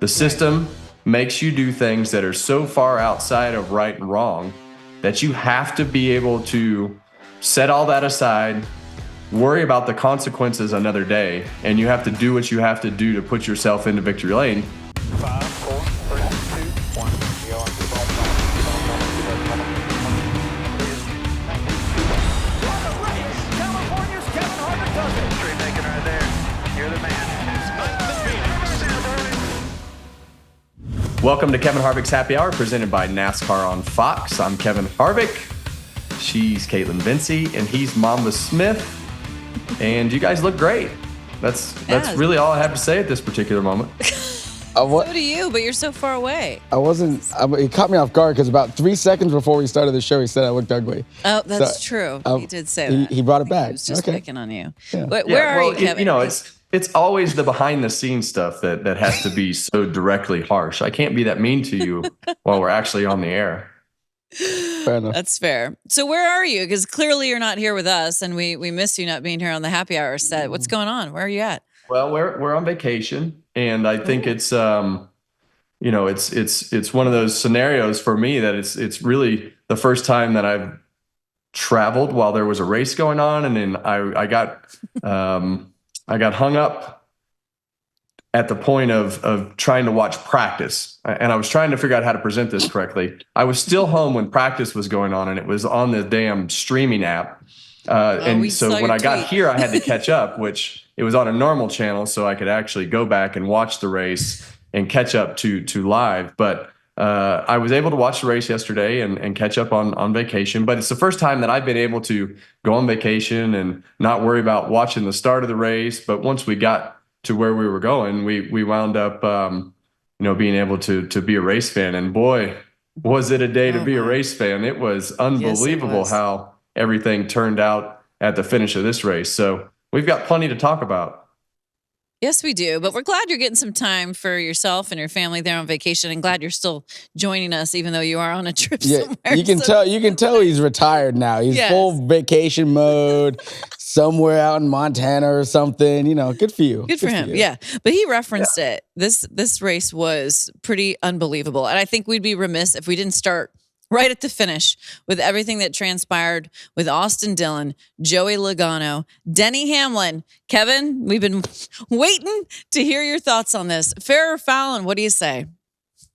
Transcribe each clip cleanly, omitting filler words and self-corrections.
The system makes you do things that are so far outside of right and wrong that you have to be able to set all that aside, worry about the consequences another day, and you have to do what you have to do to put yourself into victory lane. 5, 4, 3, 2, 1. What a race! California's Kevin Harvick does it. Straight making right there. You're the man. Welcome to Kevin Harvick's Happy Hour, presented by NASCAR on Fox. I'm Kevin Harvick. She's Kaitlyn Vincie, and he's Mamba Smith. And you guys look great. That's really all I have to say at this particular moment. So do you, but you're so far away. It caught me off guard because about 3 seconds before we started the show, he said I looked ugly. Oh, that's true. He did say that. He brought it back. He was just picking on you. Yeah. Where are you, Kevin? It's always the behind-the-scenes stuff that has to be so directly harsh. I can't be that mean to you while we're actually on the air. Fair enough. That's fair. So where are you? Because clearly you're not here with us, and we miss you not being here on the Happy Hour set. What's going on? Where are you at? Well, we're on vacation, and I think it's one of those scenarios for me that it's really the first time that I've traveled while there was a race going on, and then I got hung up at the point of trying to watch practice, and I was trying to figure out how to present this correctly. I was still home when practice was going on, and it was on the damn streaming app. And so when I got here, I had to catch up, which it was on a normal channel, so I could actually go back and watch the race and catch up to live. But I was able to watch the race yesterday and catch up on vacation. But it's the first time that I've been able to go on vacation and not worry about watching the start of the race. But once we got to where we were going, we wound up, being able to be a race fan. And boy, was it a day to be a race fan. It was unbelievable how everything turned out at the finish of this race. So we've got plenty to talk about. Yes, we do. But we're glad you're getting some time for yourself and your family there on vacation, and glad you're still joining us, even though you are on a trip somewhere. You can tell he's retired now. He's full vacation mode, somewhere out in Montana or something. Good for you. Good for him. Yeah. But he referenced it. This race was pretty unbelievable. And I think we'd be remiss if we didn't start right at the finish with everything that transpired with Austin Dillon, Joey Logano, Denny Hamlin. Kevin, we've been waiting to hear your thoughts on this. Fair or foul, and what do you say?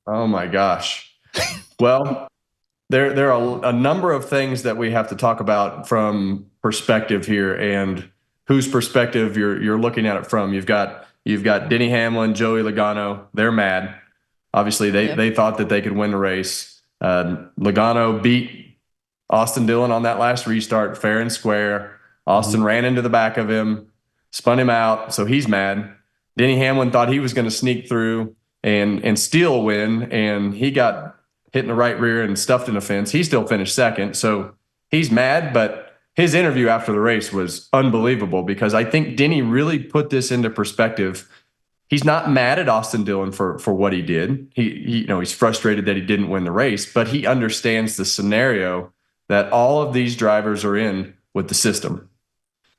Oh my gosh. Well, there are a number of things that we have to talk about from perspective here, and whose perspective you're looking at it from. You've got Denny Hamlin, Joey Logano. They're mad. Obviously, they thought that they could win the race. Logano beat Austin Dillon on that last restart fair and square. Austin ran into the back of him, spun him out, so he's mad. Denny Hamlin thought he was going to sneak through and steal a win, and he got hit in the right rear and stuffed in a fence. He still finished second, so he's mad, but his interview after the race was unbelievable, because I think Denny really put this into perspective. He's not mad at Austin Dillon for what he did. He's frustrated that he didn't win the race, but he understands the scenario that all of these drivers are in with the system.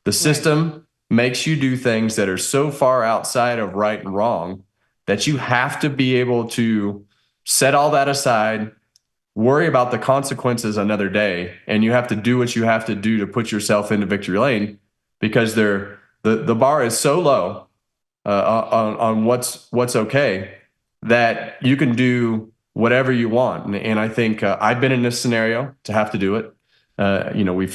The system makes you do things that are so far outside of right and wrong that you have to be able to set all that aside, worry about the consequences another day, and you have to do what you have to do to put yourself into victory lane, because the bar is so low on what's okay that you can do whatever you want. And I think I've been in this scenario to have to do it.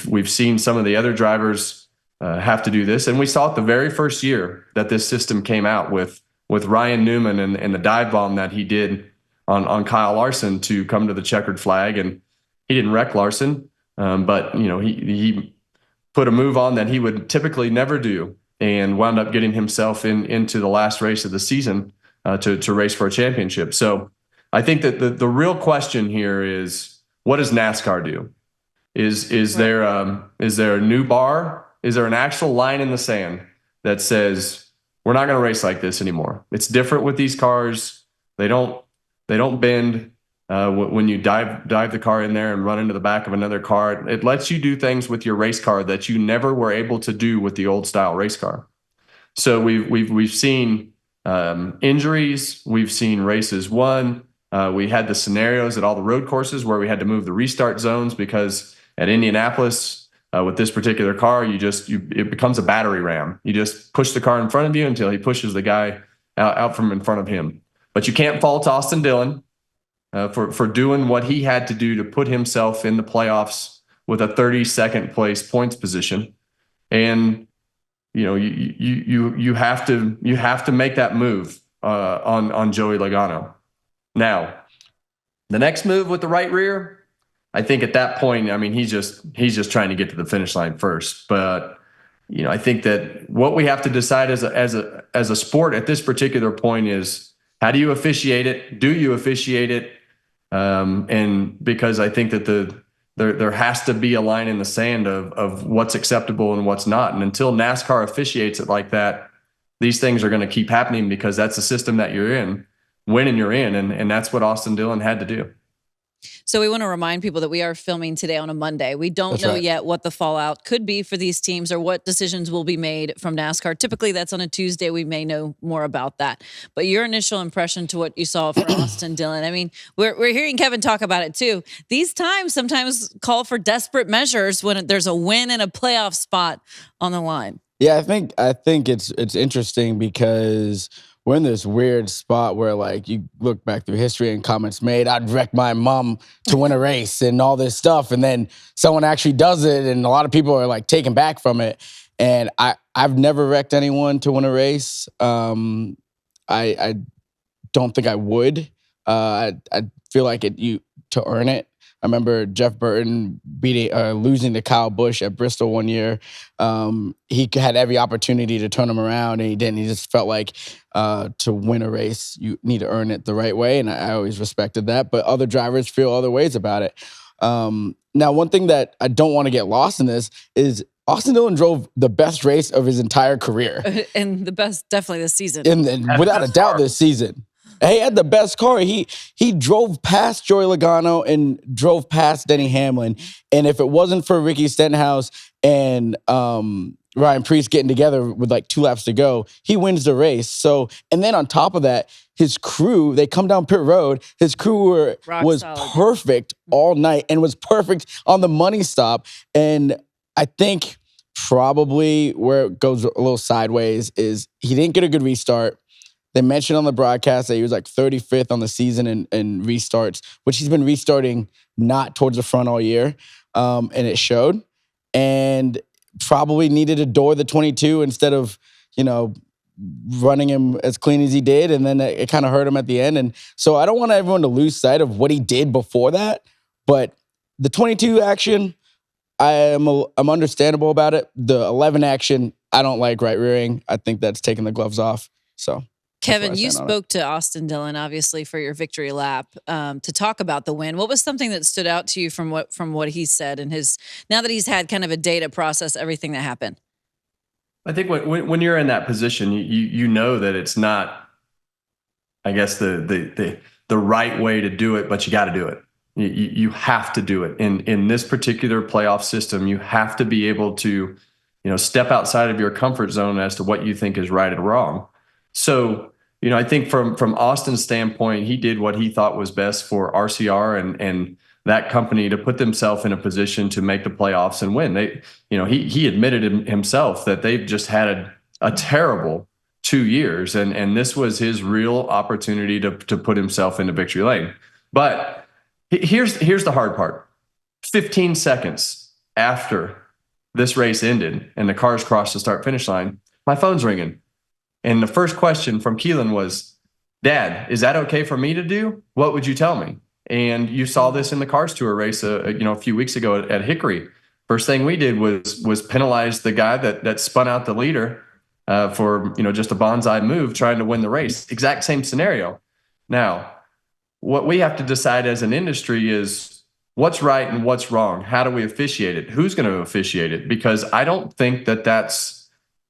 We've seen some of the other drivers have to do this, and we saw it the very first year that this system came out with Ryan Newman and the dive bomb that he did on Kyle Larson to come to the checkered flag. And he didn't wreck Larson, but he put a move on that he would typically never do, and wound up getting himself into the last race of the season to race for a championship. So I think that the real question here is, what does NASCAR do? Is there a new bar? Is there an actual line in the sand that says we're not going to race like this anymore? It's different with these cars. They don't bend. When you dive the car in there and run into the back of another car, it lets you do things with your race car that you never were able to do with the old style race car. So we've seen injuries. We've seen races won. We had the scenarios at all the road courses where we had to move the restart zones because at Indianapolis, with this particular car, it becomes a battery ram. You just push the car in front of you until he pushes the guy out from in front of him. But you can't fault Austin Dillon for doing what he had to do to put himself in the playoffs with a 32nd place points position. And you have to make that move on Joey Logano. Now, the next move with the right rear, I think at that point, I mean, he's just trying to get to the finish line first. But I think that what we have to decide as a sport at this particular point is, how do you officiate it? Do you officiate it? And because I think that there has to be a line in the sand of what's acceptable and what's not. And until NASCAR officiates it like that, these things are going to keep happening because that's the system that you're in, when you're in. And that's what Austin Dillon had to do. So we want to remind people that we are filming today on a Monday. We don't know yet what the fallout could be for these teams or what decisions will be made from NASCAR. Typically, that's on a Tuesday. We may know more about that. But your initial impression to what you saw for Austin Dillon, I mean, we're hearing Kevin talk about it too. These times sometimes call for desperate measures when there's a win and a playoff spot on the line. Yeah, I think it's interesting because we're in this weird spot where, like, you look back through history and comments made, I'd wreck my mom to win a race and all this stuff. And then someone actually does it, and a lot of people are, like, taken back from it. And I've never wrecked anyone to win a race. I don't think I would. I feel like to earn it. I remember Jeff Burton losing to Kyle Busch at Bristol one year. He had every opportunity to turn him around, and he didn't. He just felt like to win a race, you need to earn it the right way, and I always respected that. But other drivers feel other ways about it. Now, one thing that I don't want to get lost in this is Austin Dillon drove the best race of his entire career. And the best, definitely this season. And without a doubt this season. He had the best car. He drove past Joey Logano and drove past Denny Hamlin. And if it wasn't for Ricky Stenhouse and Ryan Preece getting together with like 2 laps to go, he wins the race. So, and then on top of that, his crew, they come down pit road. His crew was perfect all night and was perfect on the money stop. And I think probably where it goes a little sideways is he didn't get a good restart. They mentioned on the broadcast that he was like 35th on the season in restarts, which he's been restarting not towards the front all year. And it showed. And probably needed to door the 22 instead of, running him as clean as he did. And then it kind of hurt him at the end. And so I don't want everyone to lose sight of what he did before that. But the 22 action, I'm understandable about it. The 11 action, I don't like right rearing. I think that's taking the gloves off. So. Kevin, you spoke to Austin Dillon, obviously, for your victory lap to talk about the win. What was something that stood out to you from what he said and now that he's had kind of a day to process everything that happened? I think when you're in that position, you know that it's not, I guess, the right way to do it, but you got to do it. You have to do it in this particular playoff system. You have to be able to, step outside of your comfort zone as to what you think is right or wrong. So. I think from Austin's standpoint, he did what he thought was best for RCR and that company to put themselves in a position to make the playoffs and win. He admitted himself that they've just had a terrible 2 years, and this was his real opportunity to put himself into victory lane. But here's the hard part. 15 seconds after this race ended and the cars crossed the start-finish line, my phone's ringing. And the first question from Kaitlyn was, Dad, is that okay for me to do? What would you tell me? And you saw this in the Cars Tour race, a few weeks ago at Hickory. First thing we did was penalize the guy that spun out the leader for just a bonsai move trying to win the race. Exact same scenario. Now, what we have to decide as an industry is what's right and what's wrong. How do we officiate it? Who's going to officiate it? Because I don't think that that's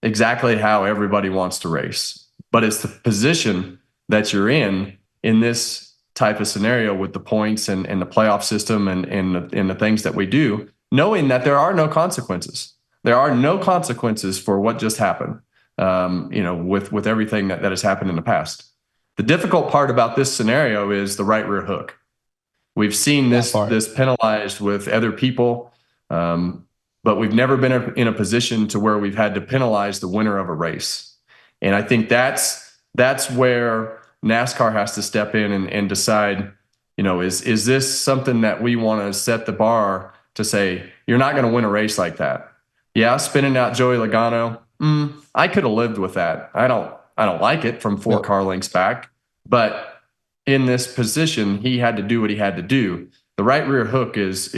exactly how everybody wants to race, but it's the position that you're in this type of scenario with the points and the playoff system and the things that we do, knowing that there are no consequences. There are no consequences for what just happened. with everything that has happened in the past. The difficult part about this scenario is the right rear hook. We've seen this penalized with other people, but we've never been in a position to where we've had to penalize the winner of a race. And I think that's where NASCAR has to step in and decide, is this something that we want to set the bar to say, you're not going to win a race like that. Yeah, spinning out Joey Logano, I could have lived with that. I don't like it from 4 car lengths back, but in this position, he had to do what he had to do. The right rear hook is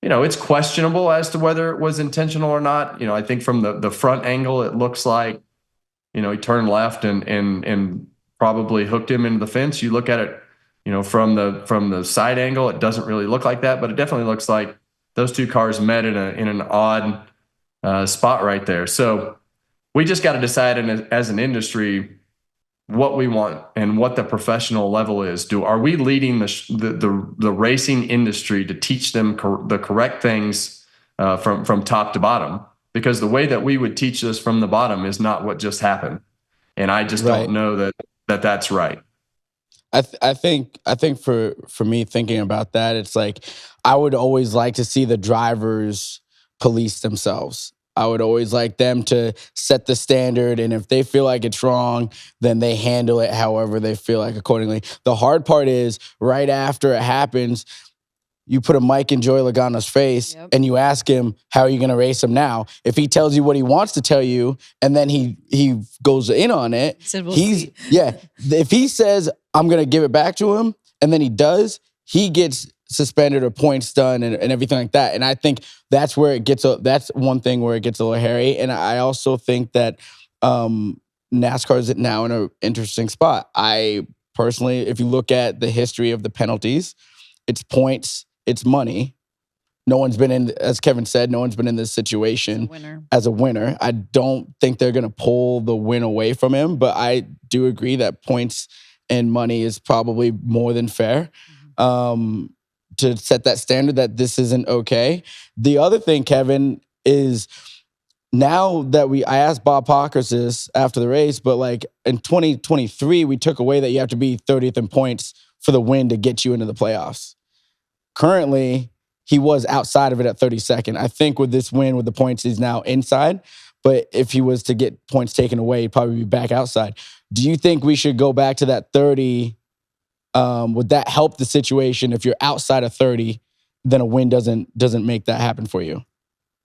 it's questionable as to whether it was intentional or not. I think from the front angle, it looks like, he turned left and probably hooked him into the fence. You look at it, from the side angle, it doesn't really look like that, but it definitely looks like those 2 cars met in an odd spot right there. So we just got to decide as an industry what we want and what the professional level is. Are we leading the racing industry to teach them the correct things from top to bottom? Because the way that we would teach this from the bottom is not what just happened, and I just don't know that's right. I think for me thinking about that, it's like I would always like to see the drivers police themselves. I would always like them to set the standard, and if they feel like it's wrong, then they handle it however they feel like accordingly. The hard part is right after it happens, you put a mic in Joey Logano's face and you ask him, how are you going to race him now? If he tells you what he wants to tell you and then he goes in on it, if he says, I'm going to give it back to him, and then he does, he gets suspended or points done and everything like that. And I think that's where it gets, that's one thing where it gets a little hairy. And I also think that NASCAR is now in an interesting spot. I personally, if you look at the history of the penalties, it's points, it's money. No one's been in, as Kevin said, no one's been in this situation as a winner. I don't think they're going to pull the win away from him, but I do agree that points and money is probably more than fair. To set that standard that this isn't okay. The other thing, Kevin, is now that I asked Bob Pockers this after the race, but like in 2023, we took away that you have to be 30th in points for the win to get you into the playoffs. Currently, he was outside of it at 32nd. I think with this win, with the points, he's now inside. But if he was to get points taken away, he'd probably be back outside. Do you think we should go back to that 30? Would that help the situation if you're outside of 30, then a win doesn't make that happen for you?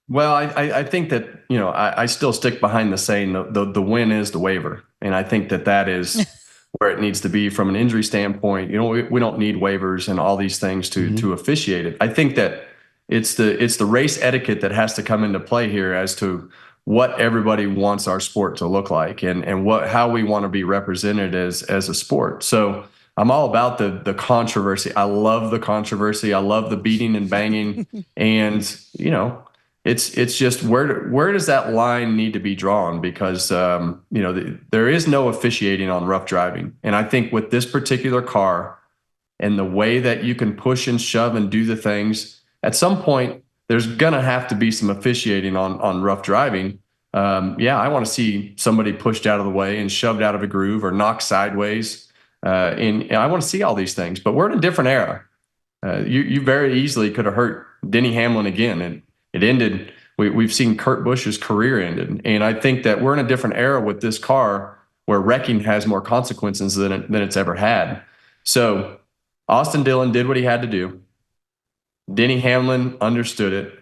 Well, I think that, I still stick behind the saying the win is the waiver. And I think that is where it needs to be from an injury standpoint. We don't need waivers and all these things to officiate it. I think that it's the race etiquette that has to come into play here as to what everybody wants our sport to look like and how we want to be represented as a sport. So I'm all about the controversy. I love the controversy. I love the beating and banging. And, it's just where does that line need to be drawn? Because, there is no officiating on rough driving. And I think with this particular car and the way that you can push and shove and do the things, at some point, there's going to have to be some officiating on rough driving. I want to see somebody pushed out of the way and shoved out of a groove or knocked sideways. And I want to see all these things, but we're in a different era. You very easily could have hurt Denny Hamlin again, and it ended. We've seen Kurt Busch's career ended, and I think that we're in a different era with this car where wrecking has more consequences than it's ever had. So Austin Dillon did what he had to do. Denny Hamlin understood it.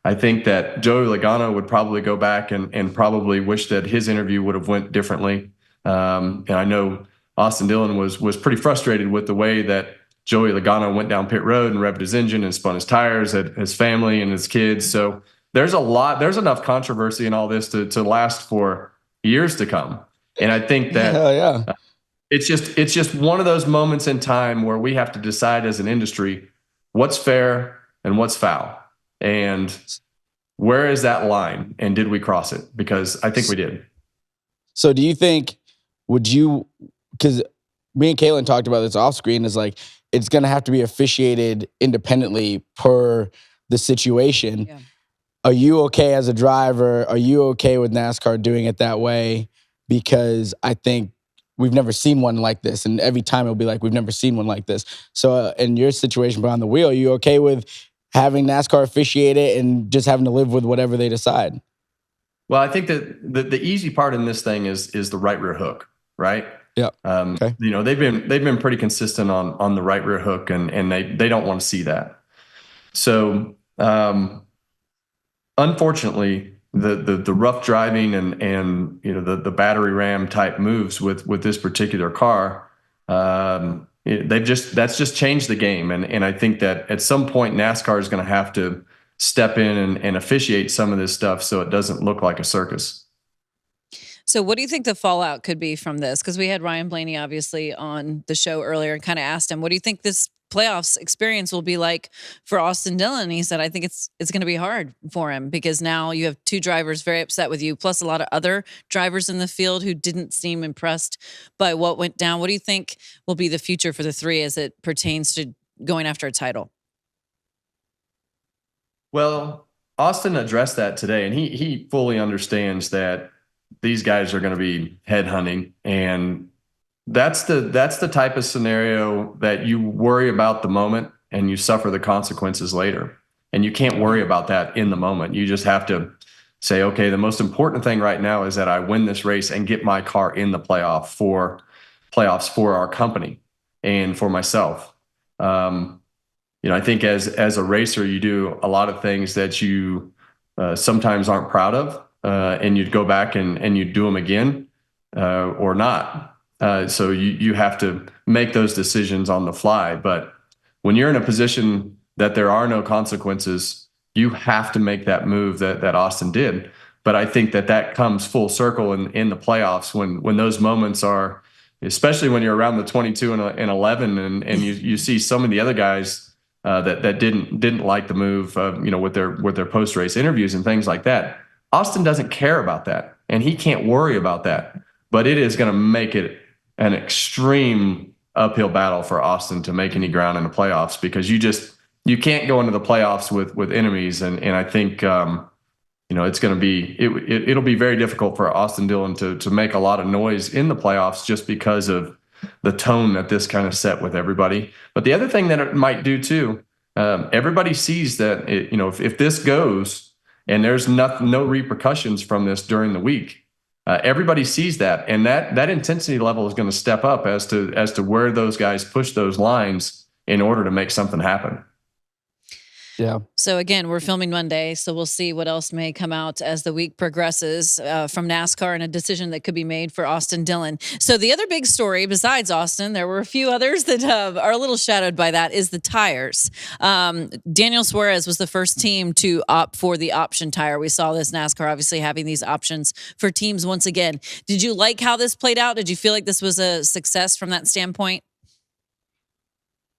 I think that Joey Logano would probably go back and probably wish that his interview would have went differently. And I know Austin Dillon was pretty frustrated with the way that Joey Logano went down pit road and revved his engine and spun his tires at his family and his kids. So there's enough controversy in all this to last for years to come. And I think that it's just one of those moments in time where we have to decide as an industry what's fair and what's foul. And where is that line? And did we cross it? Because I think we did. So do you think, because me and Kaitlyn talked about this off screen, is like, it's going to have to be officiated independently per the situation. Yeah. Are you okay as a driver? Are you okay with NASCAR doing it that way? Because I think we've never seen one like this. And every time it'll be like, we've never seen one like this. So in your situation behind the wheel, are you okay with having NASCAR officiate it and just having to live with whatever they decide? Well, I think that the easy part in this thing is the right rear hook, right? Yeah. Okay. You know, they've been pretty consistent on the right rear hook, and they don't want to see that. So unfortunately, the rough driving and you know the battery ram type moves with this particular car, that's just changed the game, and I think that at some point NASCAR is going to have to step in and officiate some of this stuff so it doesn't look like a circus. So what do you think the fallout could be from this? Because we had Ryan Blaney obviously on the show earlier and kind of asked him, what do you think this playoffs experience will be like for Austin Dillon? He said, I think it's going to be hard for him because now you have two drivers very upset with you, plus a lot of other drivers in the field who didn't seem impressed by what went down. What do you think will be the future for the three as it pertains to going after a title? Well, Austin addressed that today, and he fully understands that these guys are going to be headhunting, and that's the type of scenario that you worry about the moment and you suffer the consequences later. And you can't worry about that in the moment. You just have to say, okay, the most important thing right now is that I win this race and get my car in the playoffs for our company and for myself. You know, I think as a racer, you do a lot of things that you sometimes aren't proud of, and you'd go back and you do them again or not. So you have to make those decisions on the fly. But when you're in a position that there are no consequences, you have to make that move that Austin did. But I think that comes full circle in the playoffs when those moments are, especially when you're around the 22 and 11, and you see some of the other guys that didn't like the move, you know, with their post race interviews and things like that. Austin doesn't care about that, and he can't worry about that. But it is going to make it an extreme uphill battle for Austin to make any ground in the playoffs, because you can't go into the playoffs with enemies, and I think you know it's going to be it'll be very difficult for Austin Dillon to make a lot of noise in the playoffs just because of the tone that this kind of set with everybody. But the other thing that it might do too, everybody sees that you know if this goes and there's no repercussions from this during the week, everybody sees that, and that intensity level is going to step up as to where those guys push those lines in order to make something happen. Yeah. So again, we're filming Monday, so we'll see what else may come out as the week progresses from NASCAR and a decision that could be made for Austin Dillon. So the other big story, besides Austin, there were a few others that are a little shadowed by that, is the tires. Daniel Suarez was the first team to opt for the option tire. We saw this NASCAR obviously having these options for teams once again. Did you like how this played out? Did you feel like this was a success from that standpoint?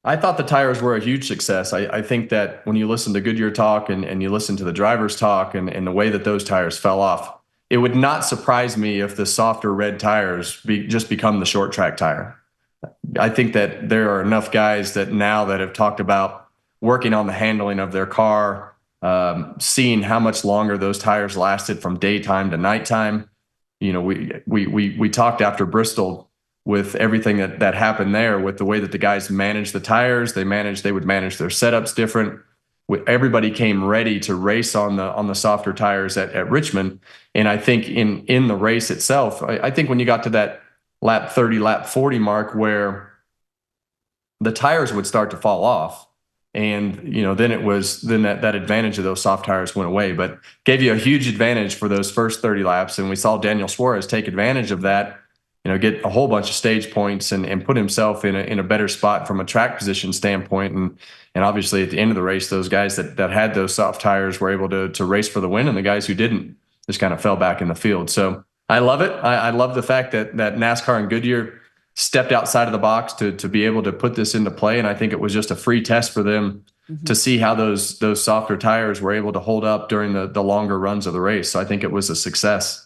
I thought the tires were a huge success. I think that when you listen to Goodyear talk and you listen to the drivers talk and the way that those tires fell off, it would not surprise me if the softer red tires just become the short track tire. I think that there are enough guys that have talked about working on the handling of their car, seeing how much longer those tires lasted from daytime to nighttime. You know, we talked after Bristol with everything that happened there, with the way that the guys managed the tires. They would manage their setups different. Everybody came ready to race on the softer tires at Richmond. And I think in the race itself, I think when you got to that lap 30, lap 40 mark where the tires would start to fall off, and you know, then that advantage of those soft tires went away, but gave you a huge advantage for those first 30 laps. And we saw Daniel Suarez take advantage of that, you know, get a whole bunch of stage points and put himself in a better spot from a track position standpoint. And obviously at the end of the race, those guys that had those soft tires were able to race for the win, and the guys who didn't just kind of fell back in the field. So I love it. I love the fact that NASCAR and Goodyear stepped outside of the box to be able to put this into play. And I think it was just a free test for them to see how those softer tires were able to hold up during the longer runs of the race. So I think it was a success.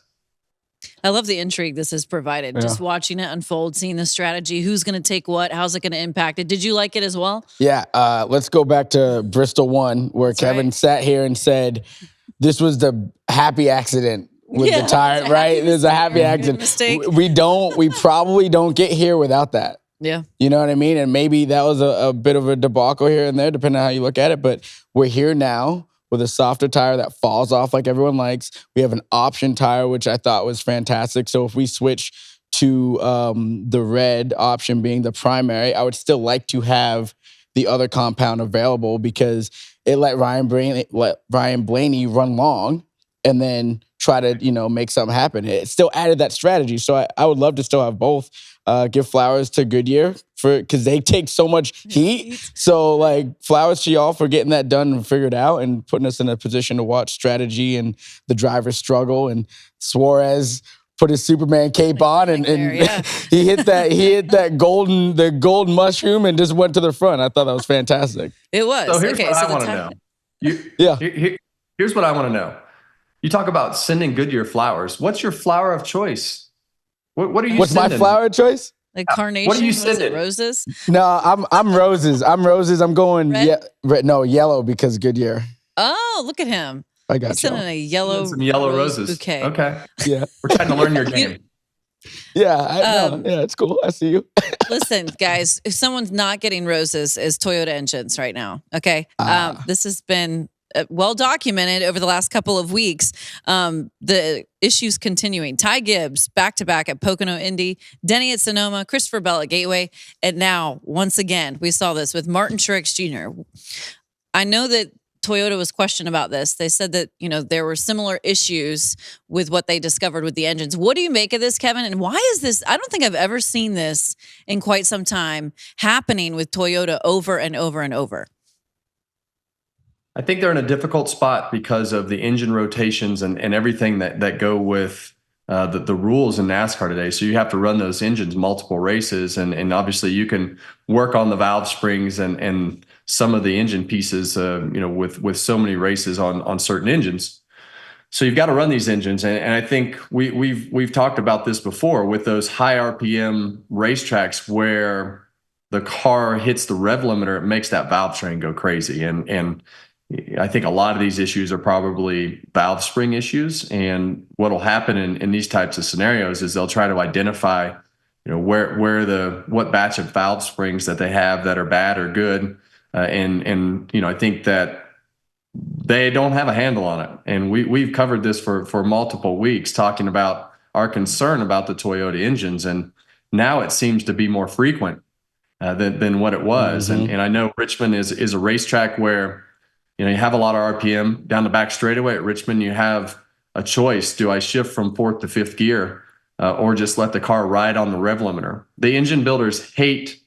I love the intrigue this has provided. Yeah. Just watching it unfold, seeing the strategy, who's going to take what, how's it going to impact it. Did you like it as well? Yeah. Let's go back to Bristol 1, where Kevin sat here and said, this was the happy accident with Yeah, the tire, it's a right? happy There's a happy mistake. accident. Mistake. We probably don't get here without that. Yeah. You know what I mean? And maybe that was a bit of a debacle here and there, depending on how you look at it. But we're here now with a softer tire that falls off like everyone likes. We have an option tire, which I thought was fantastic. So if we switch to the red option being the primary, I would still like to have the other compound available because it let Ryan Blaney run long and then try to, make something happen. It still added that strategy. So I would love to still have both. Give flowers to Goodyear because they take so much heat. So flowers to y'all for getting that done and figured out and putting us in a position to watch strategy and the drivers struggle. And Suarez put his Superman cape on and he hit that golden mushroom and just went to the front. I thought that was fantastic. It was. So here's what I want to know. Here's what I want to know. You talk about sending Goodyear flowers. What's your flower of choice? What are you What's sending? my flower of choice? Like carnation? What are you Was it sending? roses? No, I'm roses. I'm going Red? Yellow because Goodyear. Oh, look at him. I got He's you. sending a yellow, Some yellow rose roses. bouquet. Okay. Yeah. We're trying to learn your game. Yeah, I know. Yeah, it's cool. I see you. Listen, guys, if someone's not getting roses, is Toyota engines right now. Okay. This has been well documented over the last couple of weeks. The issues continuing. Ty Gibbs back-to-back at Pocono Indy, Denny at Sonoma, Christopher Bell at Gateway, and now, once again, we saw this with Martin Truex Jr. I know that Toyota was questioned about this. They said that, there were similar issues with what they discovered with the engines. What do you make of this, Kevin? And why is this? I don't think I've ever seen this in quite some time happening with Toyota over and over and over. I think they're in a difficult spot because of the engine rotations and everything that go with the rules in NASCAR today. So you have to run those engines multiple races, and obviously you can work on the valve springs and some of the engine pieces, with so many races on certain engines. So you've got to run these engines, and I think we've talked about this before with those high RPM racetracks where the car hits the rev limiter, it makes that valve train go crazy, and I think a lot of these issues are probably valve spring issues. And what will happen in these types of scenarios is they'll try to identify, what batch of valve springs that they have that are bad or good. And I think that they don't have a handle on it. And we've covered this for multiple weeks, talking about our concern about the Toyota engines. And now it seems to be more frequent than what it was. Mm-hmm. And I know Richmond is a racetrack where, you have a lot of RPM down the back straightaway at Richmond. You have a choice. Do I shift from fourth to fifth gear or just let the car ride on the rev limiter? The engine builders hate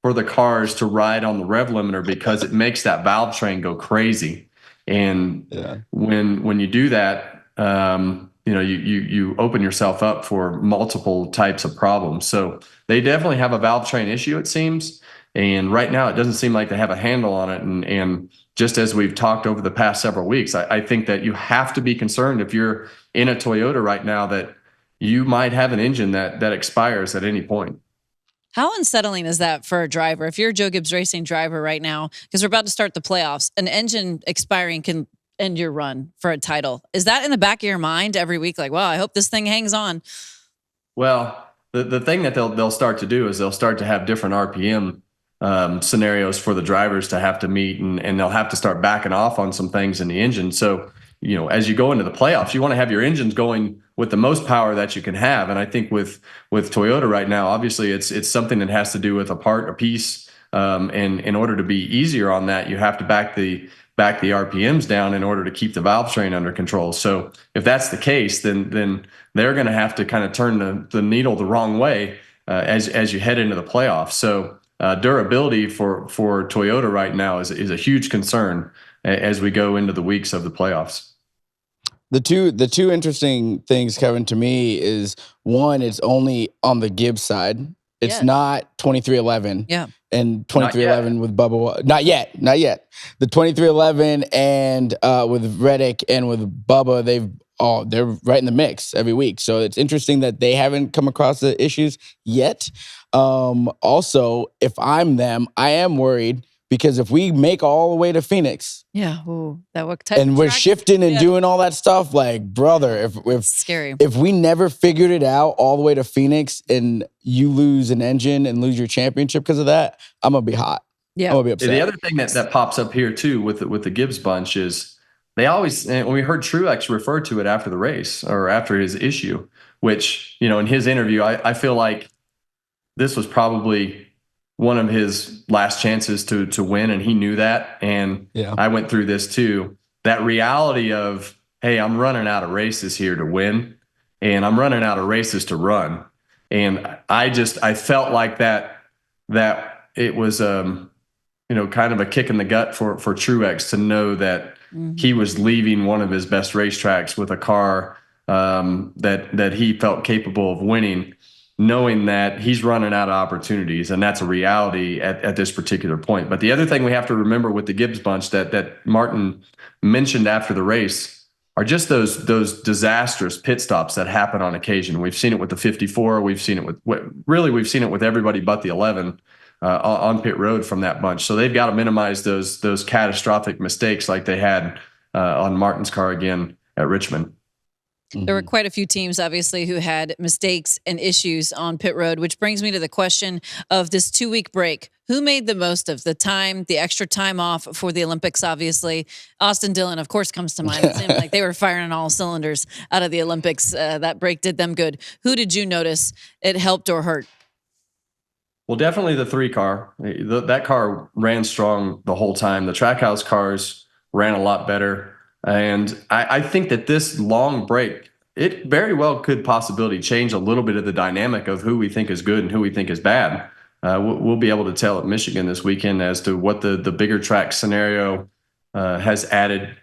for the cars to ride on the rev limiter because it makes that valve train go crazy. And when you do that, you open yourself up for multiple types of problems. So they definitely have a valve train issue, it seems. And right now it doesn't seem like they have a handle on it. And just as we've talked over the past several weeks, I think that you have to be concerned if you're in a Toyota right now that you might have an engine that expires at any point. How unsettling is that for a driver? If you're a Joe Gibbs Racing driver right now, because we're about to start the playoffs, an engine expiring can end your run for a title. Is that in the back of your mind every week? Like, well, I hope this thing hangs on. Well, the thing that they'll start to do is they'll start to have different RPM scenarios for the drivers to have to meet, and they'll have to start backing off on some things in the engine. So, as you go into the playoffs, you want to have your engines going with the most power that you can have. And I think with Toyota right now, obviously it's something that has to do with a piece. And in order to be easier on that, you have to back the RPMs down in order to keep the valve train under control. So if that's the case, then they're going to have to kind of turn the needle the wrong way as you head into the playoffs. So durability for Toyota right now is a huge concern as we go into the weeks of the playoffs. The two interesting things, Kevin, to me is one, it's only on the Gibbs side. It's not 2311. Yeah. And 2311 with Bubba. Not yet. The 2311 and with Reddick and with Bubba, they're right in the mix every week. So it's interesting that they haven't come across the issues yet. Also, if I'm them, I am worried because if we make all the way to Phoenix Yeah. Ooh, that what type and of we're track? shifting and Yeah. doing all that stuff, like, brother, if Scary. if we never figured it out all the way to Phoenix and you lose an engine and lose your championship because of that, I'm gonna be hot. Yeah. I'm gonna be upset. The other thing that pops up here too with the Gibbs bunch is they always, and we heard Truex refer to it after the race or after his issue, which, in his interview, I feel like this was probably one of his last chances to win, and he knew that. And Yeah. I went through this too. That reality of, hey, I'm running out of races here to win, and I'm running out of races to run. And I felt like that it was kind of a kick in the gut for Truex to know that he was leaving one of his best racetracks with a car that he felt capable of winning, knowing that he's running out of opportunities, and that's a reality at this particular point. But the other thing we have to remember with the Gibbs bunch that Martin mentioned after the race are just those disastrous pit stops that happen on occasion. We've seen it with the 54. We've seen it we've seen it with everybody but the 11 on pit road from that bunch. So they've got to minimize those catastrophic mistakes like they had on Martin's car again at Richmond. There were quite a few teams, obviously, who had mistakes and issues on pit road, which brings me to the question of this 2-week break. Who made the most of the time, the extra time off for the Olympics, obviously? Austin Dillon, of course, comes to mind. It seemed like they were firing on all cylinders out of the Olympics. That break did them good. Who did you notice it helped or hurt? Well, definitely the 3 car. That car ran strong the whole time. The Trackhouse cars ran a lot better. And I think that this long break, it very well could possibly change a little bit of the dynamic of who we think is good and who we think is bad. We'll be able to tell at Michigan this weekend as to what the bigger track scenario has added,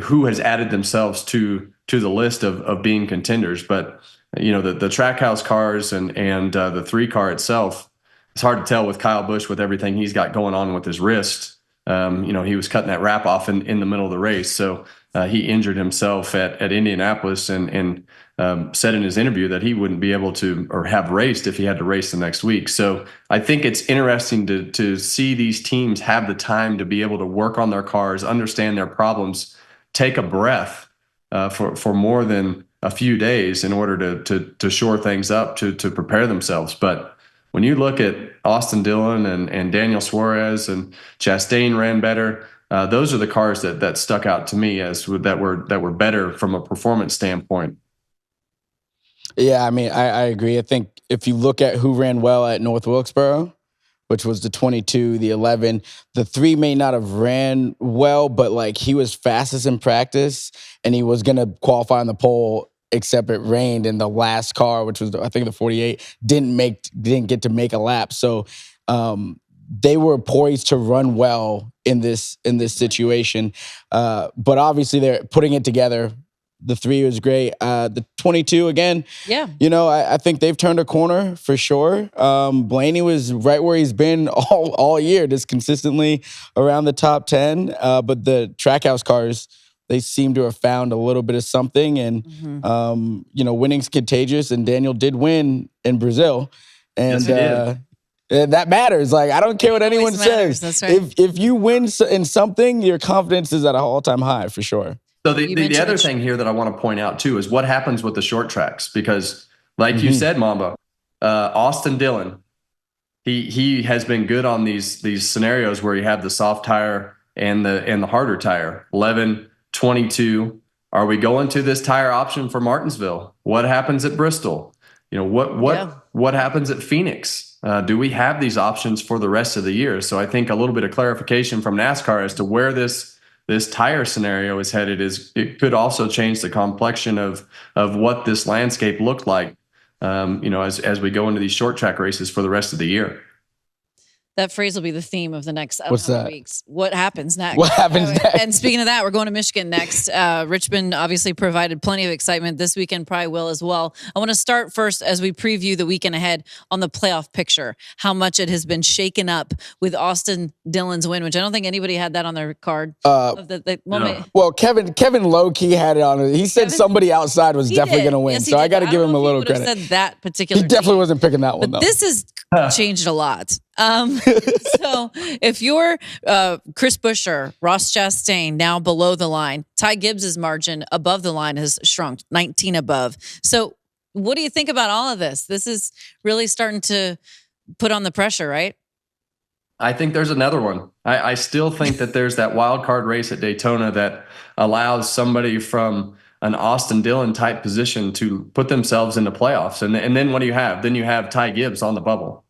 who has added themselves to the list of being contenders. But, the Trackhouse cars and the 3 car itself, it's hard to tell with Kyle Busch with everything he's got going on with his wrist. He was cutting that wrap off in the middle of the race. So he injured himself at Indianapolis and said in his interview that he wouldn't be able to or have raced if he had to race the next week. So I think it's interesting to see these teams have the time to be able to work on their cars, understand their problems, take a breath for more than a few days in order to shore things up, to prepare themselves. But when you look at Austin Dillon and Daniel Suarez and Chastain ran better, those are the cars that stuck out to me as that were better from a performance standpoint. Yeah, I mean, I agree. I think if you look at who ran well at North Wilkesboro, which was the 22, the 11, the 3 may not have ran well, but like he was fastest in practice and he was going to qualify on the pole, except it rained and the last car, which was I think the 48, didn't get to make a lap. So they were poised to run well in this situation. But obviously they're putting it together. The 3 was great. The 22 again. Yeah. I think they've turned a corner for sure. Blaney was right where he's been all year, just consistently around the top 10. But the Trackhouse cars, they seem to have found a little bit of something, and winning's contagious. And Daniel did win in Brazil, and Yes, he did. and that matters. Like I don't care what anyone matters. says. That's right. If you win in something, your confidence is at an all-time high for sure. So the other thing here that I want to point out too is what happens with the short tracks, because like you said, Mamba, Austin Dillon, he has been good on these scenarios where you have the soft tire and the harder tire. 11, 22. Are we going to this tire option for Martinsville? What happens at Bristol? What happens at Phoenix? Do we have these options for the rest of the year? So I think a little bit of clarification from NASCAR as to where this tire scenario is headed it could also change the complexion of what this landscape looked like, as we go into these short track races for the rest of the year. That phrase will be the theme of the next weeks. What happens next? What happens next? And speaking of that, we're going to Michigan next. Richmond obviously provided plenty of excitement. This weekend probably will as well. I want to start first as we preview the weekend ahead on the playoff picture, how much it has been shaken up with Austin Dillon's win, which I don't think anybody had that on their card. Well, Kevin low-key had it on it. He said somebody outside was definitely going to win, so I got to give him a little credit. Said that particular he definitely team. wasn't picking that one, But though. this has changed a lot. So if you're Chris Buescher, Ross Chastain now below the line, Ty Gibbs's margin above the line has shrunk 19 above. So what do you think about all of this? This is really starting to put on the pressure, right? I think there's another one. I still think that there's that wild card race at Daytona that allows somebody from an Austin Dillon type position to put themselves into playoffs. And then what do you have? Then you have Ty Gibbs on the bubble.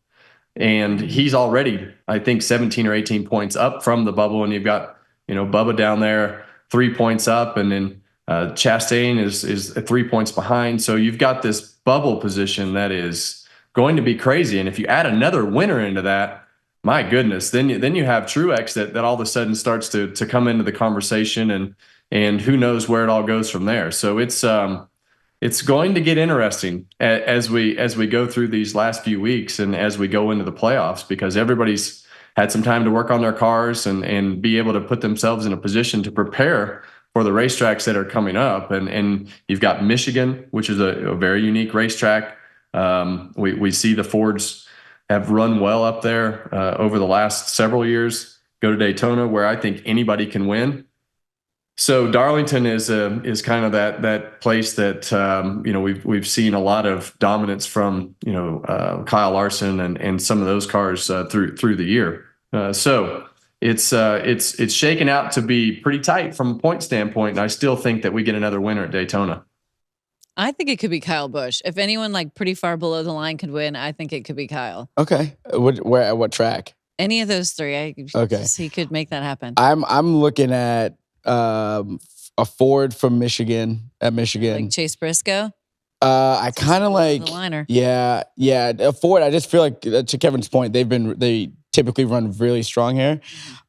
And he's already, I think, 17 or 18 points up from the bubble. And you've got, Bubba down there 3 points up. And then Chastain is 3 points behind. So you've got this bubble position that is going to be crazy. And if you add another winner into that, my goodness, then you have Truex that all of a sudden starts to come into the conversation, and who knows where it all goes from there. So it's going to get interesting as we go through these last few weeks and as we go into the playoffs, because everybody's had some time to work on their cars and be able to put themselves in a position to prepare for the racetracks that are coming up. And you've got Michigan, which is a very unique racetrack. We see the Fords have run well up there over the last several years. Go to Daytona, where I think anybody can win. So Darlington is kind of that place that we've seen a lot of dominance from Kyle Larson and some of those cars through the year. So it's shaken out to be pretty tight from a point standpoint, and I still think that we get another winner at Daytona. I think it could be Kyle Busch. If anyone like pretty far below the line could win, I think it could be Kyle. Okay. Where at what track? Any of those three. He could make that happen. I'm looking at a Ford from Michigan at Michigan. Like Chase Briscoe? I kind of like the liner. Yeah. A Ford. I just feel like, to Kevin's point, they typically run really strong here.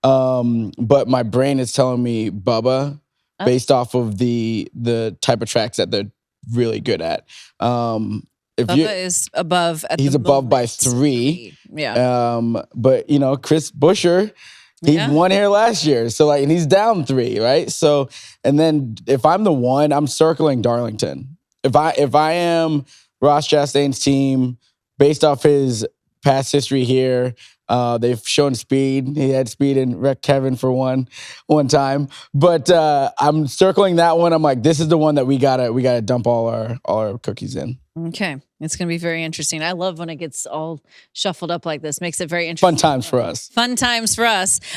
But my brain is telling me Bubba based off of the type of tracks that they're really good at. Bubba is above. He's above by 3. Yeah. But Chris Buescher, he won here last year, so and he's down 3, right? So, and then if I'm the one, I'm circling Darlington. If I am Ross Chastain's team, based off his past history here, they've shown speed. He had speed and wrecked Kevin for one time. But I'm circling that one. I'm like, this is the one that we gotta dump all our cookies in. Okay. It's going to be very interesting. I love when it gets all shuffled up like this. Makes it very interesting. Fun times for us.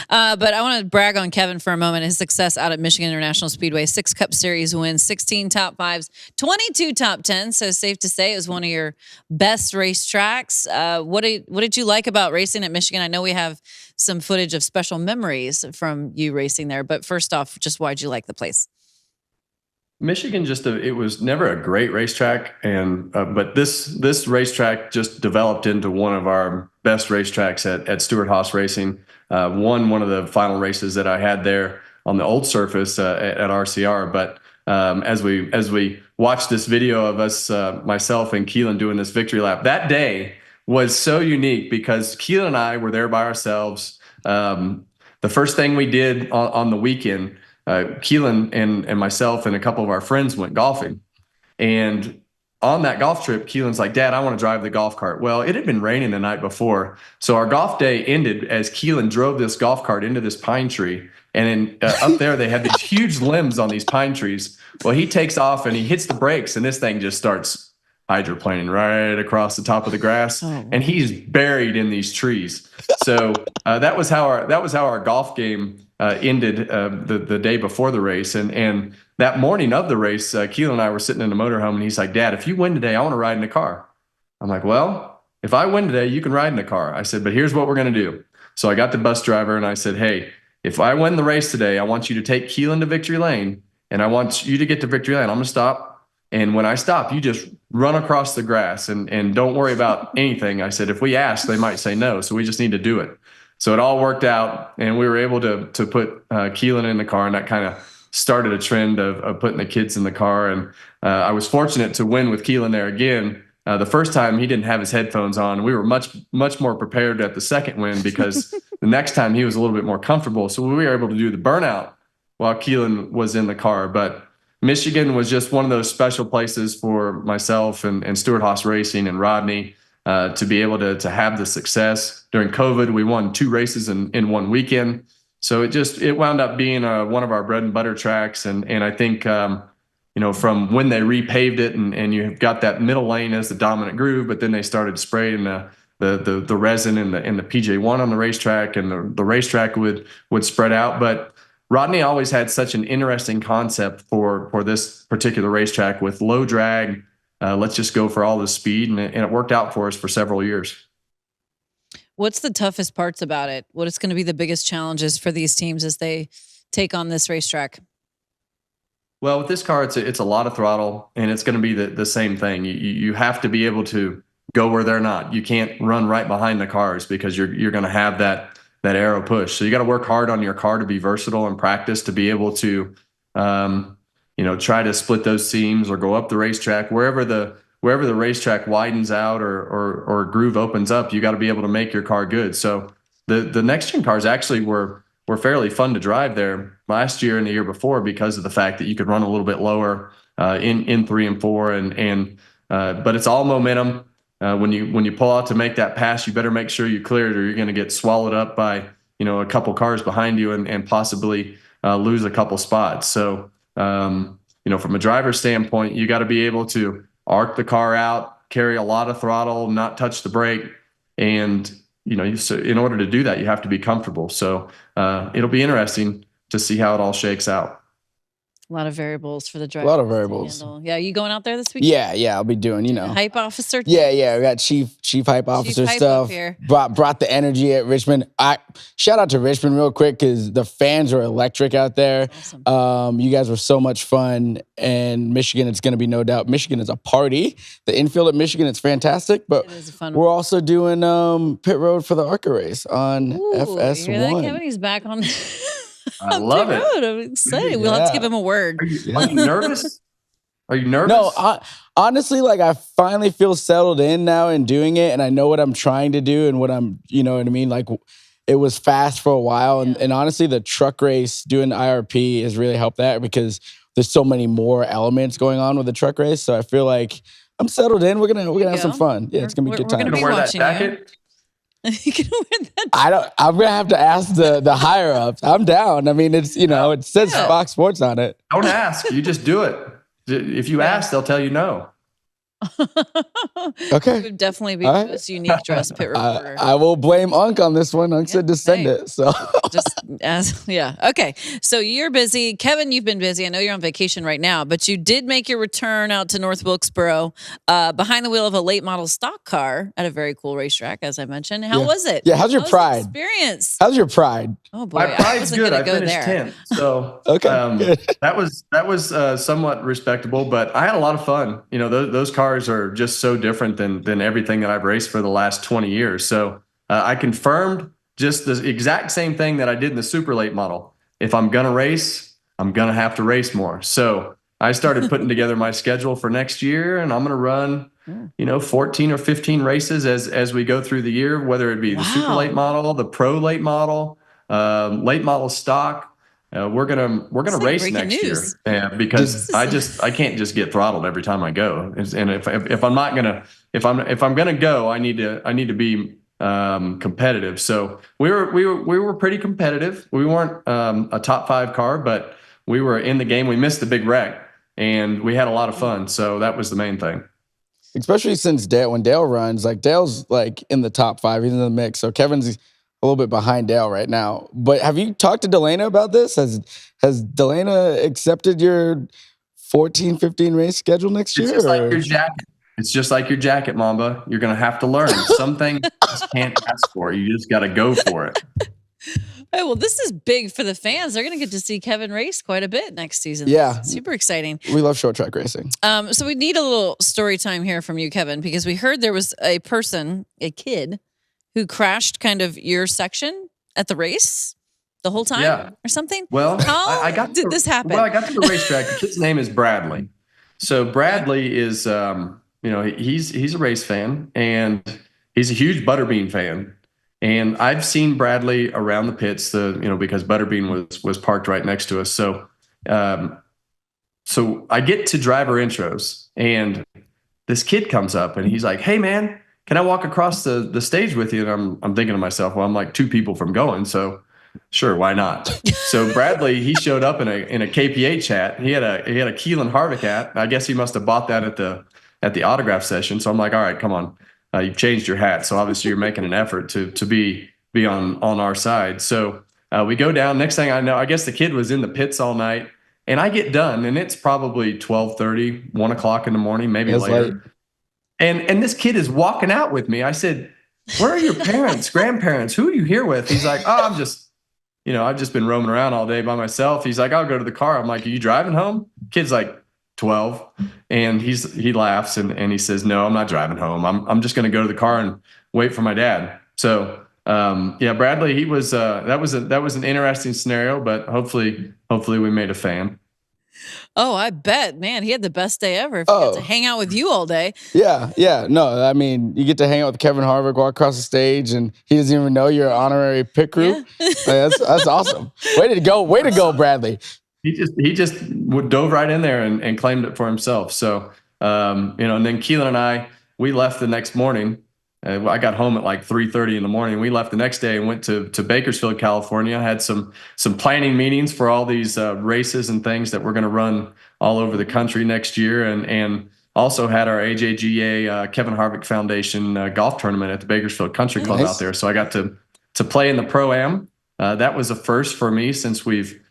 But I want to brag on Kevin for a moment. His success out at Michigan International Speedway, 6 Cup Series wins, 16 top 5s, 22 top 10s. So safe to say it was one of your best racetracks. What did you like about racing at Michigan? I know we have some footage of special memories from you racing there. But first off, just why'd you like the place? Michigan it was never a great racetrack, but this racetrack just developed into one of our best racetracks at Stewart-Haas Racing. Won one of the final races that I had there on the old surface at RCR. But as we watched this video of us, myself and Kaitlyn doing this victory lap, that day was so unique because Kaitlyn and I were there by ourselves. The first thing we did on the weekend, Kaitlyn and myself and a couple of our friends went golfing. And on that golf trip, Keelan's like, Dad, I want to drive the golf cart. Well, it had been raining the night before. So our golf day ended as Kaitlyn drove this golf cart into this pine tree. And then up there, they had these huge limbs on these pine trees. Well, he takes off and he hits the brakes, and this thing just starts hydroplaning right across the top of the grass. And he's buried in these trees. So that was how our golf game ended the day before the race. And that morning of the race, Kaitlyn and I were sitting in the motorhome, and he's like, Dad, if you win today, I want to ride in the car. I'm like, well, if I win today, you can ride in the car. I said, but here's what we're going to do. So I got the bus driver and I said, hey, if I win the race today, I want you to take Kaitlyn to victory lane, and I want you to get to victory lane. I'm going to stop. And when I stop, you just run across the grass and don't worry about anything. I said, if we ask, they might say no. So we just need to do it. So it all worked out, and we were able to put Kaitlyn in the car, and that kind of started a trend of putting the kids in the car. And I was fortunate to win with Kaitlyn there again. The first time he didn't have his headphones on. We were much more prepared at the second win because the next time he was a little bit more comfortable. So we were able to do the burnout while Kaitlyn was in the car. But Michigan was just one of those special places for myself and Stewart-Haas Racing and Rodney. to be able to have the success. During COVID, we won 2 races in one weekend. So it wound up being one of our bread and butter tracks. And I think, from when they repaved it and you've got that middle lane as the dominant groove, but then they started spraying the resin and the PJ1 on the racetrack, and the racetrack would spread out. But Rodney always had such an interesting concept for this particular racetrack with low drag. Let's just go for all the speed, and it worked out for us for several years. What's the toughest parts about it? What is going to be the biggest challenges for these teams as they take on this racetrack? Well, with this car, it's a lot of throttle, and it's going to be the same thing. You have to be able to go where they're not. You can't run right behind the cars because you're going to have that aero push. So you got to work hard on your car to be versatile in practice, to be able to try to split those seams or go up the racetrack wherever the racetrack widens out or groove opens up. You got to be able to make your car good. So the next gen cars actually were fairly fun to drive there last year and the year before because of the fact that you could run a little bit lower in 3 and 4 but it's all momentum. When you pull out to make that pass, you better make sure you clear it, or you're going to get swallowed up by a couple cars behind you and possibly lose a couple spots. So from a driver's standpoint, you got to be able to arc the car out, carry a lot of throttle, not touch the brake, and so in order to do that, you have to be comfortable. So it'll be interesting to see how it all shakes out. A lot of variables for the driver. A lot of variables. Yeah, you going out there this week? Yeah, I'll be doing, hype officer. Yeah, we got chief hype officer hype stuff. up here. Brought the energy at Richmond. Shout out to Richmond real quick because the fans are electric out there. Awesome. You guys were so much fun, and Michigan, it's going to be no doubt. Michigan is a party. The infield at Michigan, it's fantastic, but it is a fun we're one. also doing pit road for the ARCA race on FS1. You hear that, Kevin? He's back on. I love it. I'm excited. We'll have to give him a word. Are you nervous? Are you nervous? No, honestly, I finally feel settled in now in doing it, and I know what I'm trying to do and what I'm, you know what I mean? It was fast for a while, and honestly, the truck race, doing the IRP has really helped that because there's so many more elements going on with the truck race. So I feel like I'm settled in. We're gonna have some fun. Yeah, it's gonna be a good time. We're gonna be wear that watching jacket? You can wear that. I'm gonna have to ask the higher ups. I'm down. I mean, it's it says Fox Sports on it. Don't ask. You just do it. If you ask, they'll tell you no. Okay. It would definitely be the most unique dress pit reporter. I will blame Unc on this one. Unc said to send it. So Okay. So you're busy. Kevin, you've been busy. I know you're on vacation right now, but you did make your return out to North Wilkesboro behind the wheel of a late model stock car at a very cool racetrack, as I mentioned. How was it? Yeah, how's your pride? Experience. How's your pride? Oh boy, My pride's good. I finished 10th. So okay. that was somewhat respectable, but I had a lot of fun. Those cars are just so different than everything that I've raced for the last 20 years. So I confirmed just the exact same thing that I did in the super late model. If I'm going to race, I'm going to have to race more. So I started putting together my schedule for next year, and I'm going to run, 14 or 15 races as we go through the year, whether it be the super late model, the pro late model, late model stock. We're gonna race next year because I can't just get throttled every time I go. And if I'm gonna go, I need to be competitive. So we were pretty competitive. We weren't a top 5 car, but we were in the game. We missed the big wreck, and we had a lot of fun. So that was the main thing. Especially since when Dale runs, Dale's in the top 5, he's in the mix. So Kevin's a little bit behind Dale right now. But have you talked to Delana about this? Has Delana accepted your 14, 15 race schedule next year? It's just like your jacket. It's just like your jacket, Mamba. You're going to have to learn. Some things you just can't ask for. You just got to go for it. Oh, well, this is big for the fans. They're going to get to see Kevin race quite a bit next season. Yeah. Super exciting. We love short track racing. So we need a little story time here from you, Kevin, because we heard there was a kid, who crashed kind of your section at the race the whole time or something? Well, how did this happen? Well, I got to the racetrack. The kid's name is Bradley. So Bradley is, he's a race fan, and he's a huge Butterbean fan. And I've seen Bradley around the pits, because Butterbean was parked right next to us. So, so I get to driver intros, and this kid comes up, and he's like, "Hey, man, can I walk across the stage with you? And I'm thinking to myself, well, I'm like 2 people from going, so sure, why not? So Bradley, he showed up in a KPA chat. He had a Kaitlyn Harvick hat. I guess he must have bought that at the autograph session. So I'm like, all right, come on, you've changed your hat, so obviously you're making an effort to be on our side. So we go down. Next thing I know, I guess the kid was in the pits all night, and I get done, and it's probably 12:30, 1 o'clock in the morning, maybe later. Late. And this kid is walking out with me. I said, where are your parents, grandparents? Who are you here with? He's like, oh, I've just been roaming around all day by myself. He's like, I'll go to the car. I'm like, are you driving home? Kid's like 12. And he laughs and he says, no, I'm not driving home. I'm just going to go to the car and wait for my dad. So, Bradley, he was, that was an interesting scenario, but hopefully we made a fan. Oh, I bet, man, he had the best day ever. If he got to hang out with you all day. Yeah. No, I mean, you get to hang out with Kevin Harvick, walk across the stage, and he doesn't even know you're an honorary pit crew. Yeah. That's awesome. Way to go, Bradley. He just dove right in there and claimed it for himself. So, and then Kaitlyn and we left the next morning. I got home at like 3:30 in the morning. We left the next day and went to Bakersfield, California. Had some planning meetings for all these races and things that we're going to run all over the country next year, and also had our AJGA Kevin Harvick Foundation golf tournament at the Bakersfield Country Club out there. So I got to play in the Pro-Am. That was a first for me since we've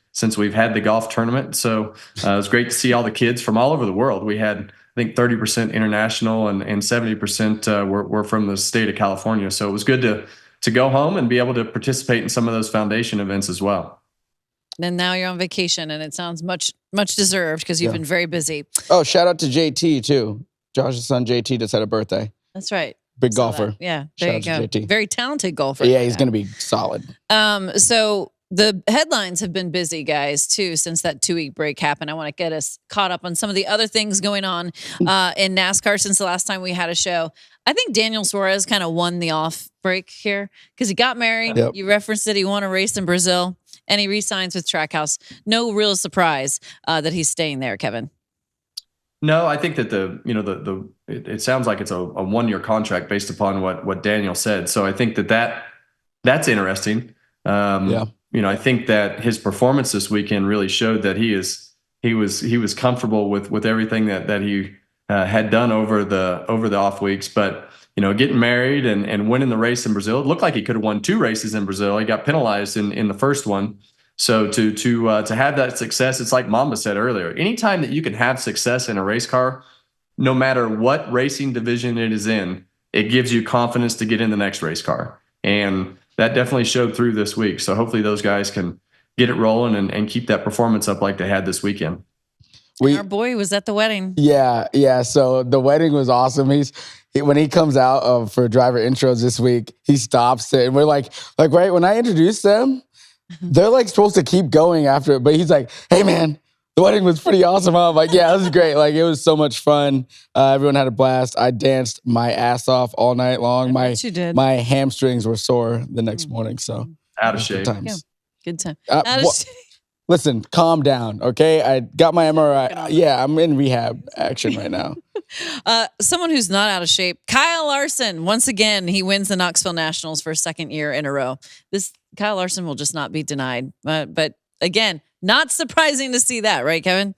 had the golf tournament. So it was great to see all the kids from all over the world. We had, I think, 30% international and 70% were from the state of California. So it was good to go home and be able to participate in some of those foundation events as well. And now you're on vacation, and it sounds much deserved because you've been very busy. Oh, shout out to JT too. Josh's son JT just had a birthday. That's right. Big golfer. Yeah, there you go. JT. Very talented golfer. Yeah, he's going to be solid. So the headlines have been busy, guys, too, since that 2-week break happened. I want to get us caught up on some of the other things going on in NASCAR since the last time we had a show. I think Daniel Suarez kind of won the off break here because he got married. Yep. You referenced that he won a race in Brazil, and he re-signs with Trackhouse. No real surprise that he's staying there, Kevin. No, I think that it sounds like it's a 1-year contract based upon what Daniel said. So I think that's interesting. I think that his performance this weekend really showed that he was comfortable with everything that he had done over the off weeks. But getting married and winning the race in Brazil, it looked like he could have won 2 races in Brazil. He got penalized in the first one. So to have that success, it's like Mamba said earlier. Anytime that you can have success in a race car, no matter what racing division it is in, it gives you confidence to get in the next race car. And that definitely showed through this week. So hopefully those guys can get it rolling and keep that performance up like they had this weekend. Our boy was at the wedding. Yeah. So the wedding was awesome. When he comes out for driver intros this week, he stops it, and we're like right when I introduced them, they're like supposed to keep going after it, but he's like, "Hey man, the wedding was pretty awesome." I'm like, "Yeah, this is great. Like it was so much fun. Everyone had a blast. I danced my ass off all night long. You did. My hamstrings were sore the next morning, so Out of shape. Good time. Listen, calm down, okay? I got my MRI. Yeah, I'm in rehab action right now. Someone who's not out of shape, Kyle Larson. Once again, he wins the Knoxville Nationals for a 2nd year in a row. This Kyle Larson will just not be denied. But again, not surprising to see that, right, Kevin?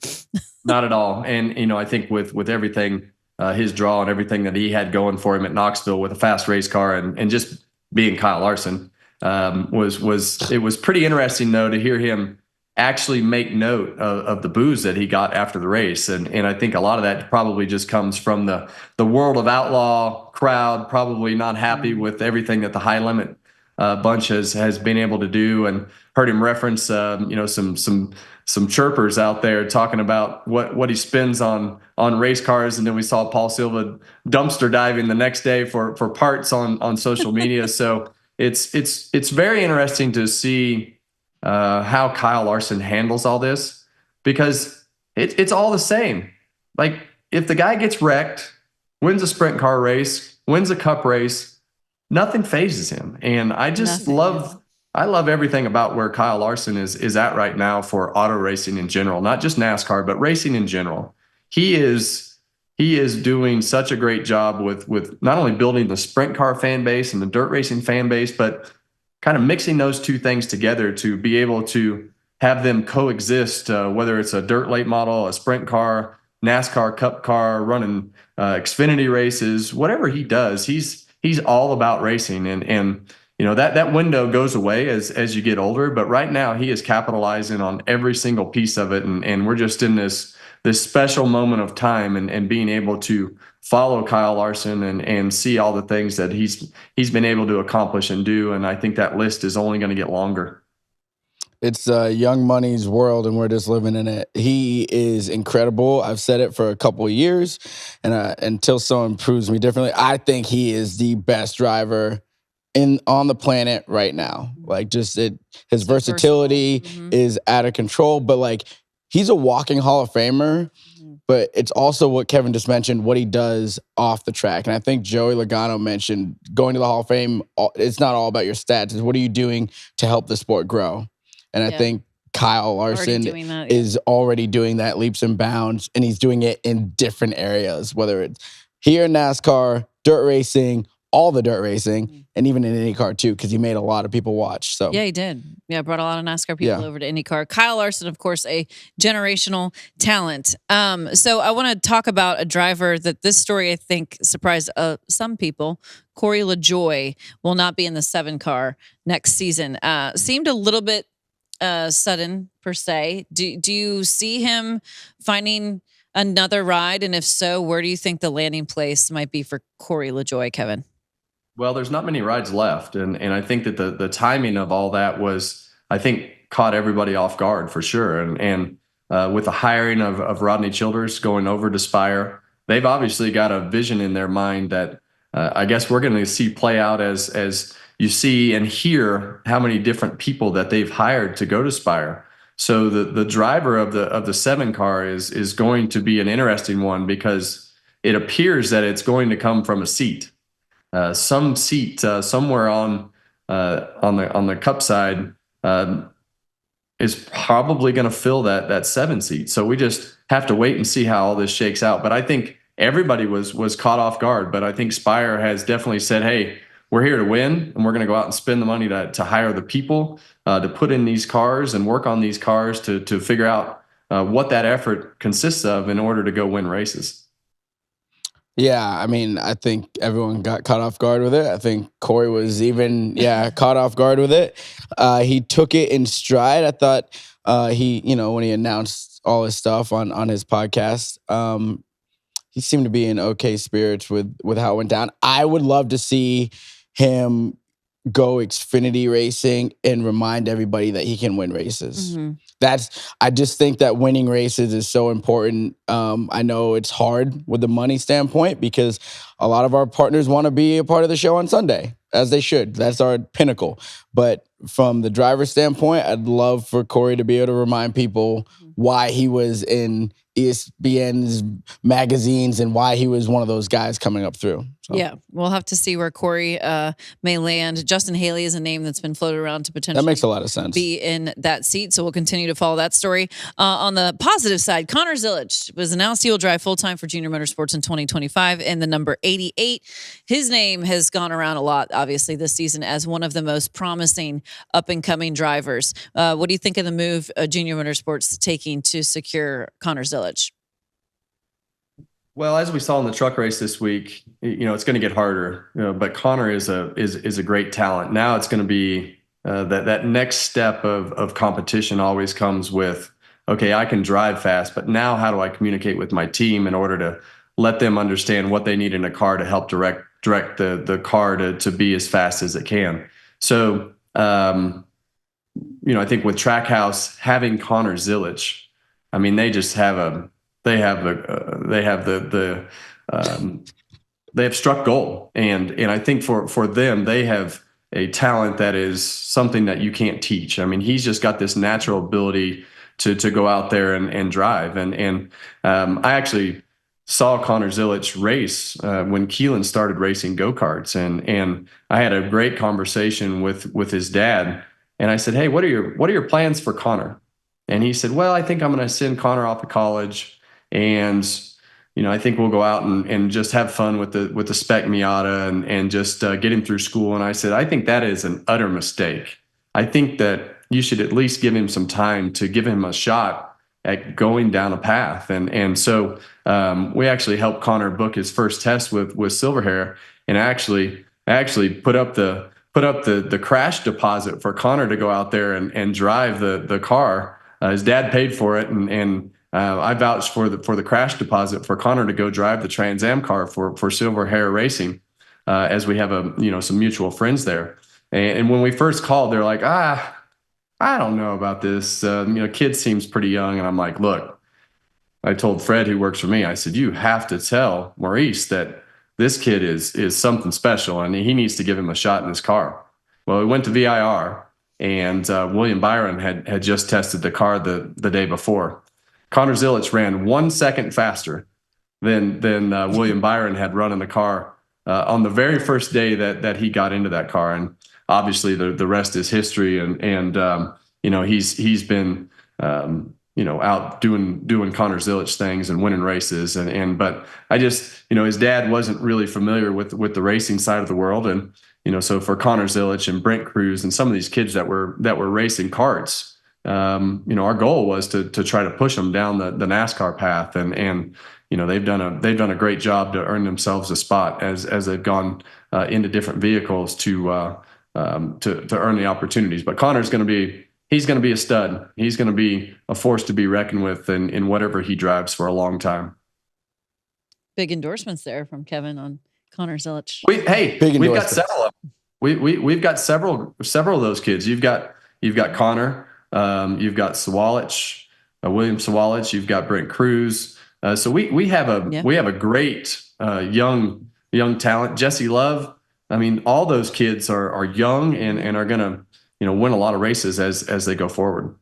Not at all. And I think with everything, his draw and everything that he had going for him at Knoxville with a fast race car and just being Kyle Larson, it was pretty interesting though to hear him actually make note of the boos that he got after the race. And I think a lot of that probably just comes from the World of Outlaw crowd, probably not happy with everything that the High Limit bunch has been able to do, and heard him reference some chirpers out there talking about what he spends on race cars. And then we saw Paul Silva dumpster diving the next day for parts on social media. So it's very interesting to see how Kyle Larson handles all this, because it's all the same. Like if the guy gets wrecked, wins a sprint car race, wins a cup race, nothing phases him. And I just love everything about where Kyle Larson is at right now for auto racing in general, not just NASCAR, but racing in general. He is he is doing such a great job with not only building the sprint car fan base and the dirt racing fan base, but kind of mixing those two things together to be able to have them coexist, whether it's a dirt late model, a sprint car, NASCAR Cup car, running Xfinity races, whatever he does, he's all about racing. And that window goes away as you get older. But right now he is capitalizing on every single piece of it. And we're just in this special moment of time and being able to follow Kyle Larson and see all the things that he's been able to accomplish and do. And I think that list is only going to get longer. It's Young Money's world, and we're just living in it. He is incredible. I've said it for a couple of years, and until someone proves me differently, I think he is the best driver on the planet right now. Like, his versatility is out of control, but like, he's a walking Hall of Famer. But it's also what Kevin just mentioned, what he does off the track. And I think Joey Logano mentioned going to the Hall of Fame, it's not all about your stats. It's what are you doing to help the sport grow? And I think Kyle Larson is already doing that leaps and bounds, and he's doing it in different areas, whether it's here in NASCAR, dirt racing, all the dirt racing, and even in IndyCar too, because he made a lot of people watch. So yeah, he did. Yeah, brought a lot of NASCAR people over to IndyCar. Kyle Larson, of course, a generational talent. So I want to talk about a driver that this story, I think, surprised some people. Corey Lajoie will not be in the 7 car next season. Seemed a little bit sudden, per se. Do you see him finding another ride? And if so, where do you think the landing place might be for Corey Lajoie, Kevin? Well, there's not many rides left. And I think that the timing of all that was, I think, caught everybody off guard for sure. And with the hiring of Rodney Childers going over to Spire, they've obviously got a vision in their mind that I guess we're going to see play out as you see and hear how many different people that they've hired to go to Spire. So the driver of the 7 car is going to be an interesting one, because it appears that it's going to come from a seat. Some seat somewhere on the Cup side is probably going to fill that 7 seat. So we just have to wait and see how all this shakes out. But I think everybody was caught off guard. But I think Spire has definitely said, hey, we're here to win, and we're going to go out and spend the money to hire the people to put in these cars and work on these cars to figure out what that effort consists of in order to go win races. Yeah, I mean, I think everyone got caught off guard with it. I think Corey was even, caught off guard with it. He took it in stride. I thought when he announced all his stuff on his podcast, he seemed to be in okay spirits with how it went down. I would love to see him go Xfinity racing and remind everybody that he can win races. Mm-hmm. I just think that winning races is so important. I know it's hard with the money standpoint, because a lot of our partners want to be a part of the show on Sunday, as they should. That's our pinnacle. But from the driver standpoint, I'd love for Corey to be able to remind people why he was in ESPN's magazines and why he was one of those guys coming up through. So. Yeah, we'll have to see where Corey may land. Justin Haley is a name that's been floated around to potentially that makes a lot of sense. Be in that seat. So we'll continue to follow that story. On the positive side, Connor Zilisch was announced he will drive full-time for Junior Motorsports in 2025 in the number 88. His name has gone around a lot, obviously, this season as one of the most promising up-and-coming drivers. What do you think of the move Junior Motorsports taking to secure Connor Zilisch? Well, as we saw in the truck race this week, it's going to get harder. But Connor is a great talent. Now it's going to be that next step of competition always comes with, okay, I can drive fast, but now how do I communicate with my team in order to let them understand what they need in a car to help direct the car to be as fast as it can. So, I think with Trackhouse having Connor Zilisch, I mean, they just have they have struck gold, and I think for them, they have a talent that is something that you can't teach. I mean, he's just got this natural ability to go out there and drive. And I actually saw Connor Zilisch race when Kaitlyn started racing go-karts, and I had a great conversation with his dad, and I said, hey, what are your plans for Connor? And he said, well, I think I'm going to send Connor off to college, and I think we'll go out and just have fun with the spec Miata and just get him through school. And I said, I think that is an utter mistake. I think that you should at least give him some time to give him a shot at going down a path. And so we actually helped Connor book his first test with Silverhair, and actually put up the crash deposit for Connor to go out there and drive the car. His dad paid for it, and I vouched for the crash deposit for Connor to go drive the Trans Am car for Silverhair Racing, as we have some mutual friends there. And when we first called, they're like, I don't know about this. Kid seems pretty young. And I'm like, look, I told Fred, who works for me, I said, you have to tell Maurice that this kid is something special and he needs to give him a shot in his car. Well, we went to VIR, and William Byron had just tested the car the day before. Connor Zilisch ran 1 second faster than William Byron had run in the car on the very first day that he got into that car. And obviously the rest is history. And he's been out doing Connor Zilisch things and winning races. But I just, his dad wasn't really familiar with the racing side of the world. And, so for Connor Zilisch and Brent Cruz and some of these kids that were racing karts, our goal was to try to push them down the NASCAR path. And they've done a great job to earn themselves a spot as they've gone into different vehicles to earn the opportunities. But Connor's he's going to be a stud. He's going to be a force to be reckoned with in whatever he drives for a long time. Big endorsements there from Kevin on Connor Zilisch. We've got several of them. We've got several of those kids. You've got Connor, you've got Swalich, William Swalich, you've got Brent Cruz. So we have a great young talent. Jesse Love. I mean, all those kids are young and are going to win a lot of races as they go forward.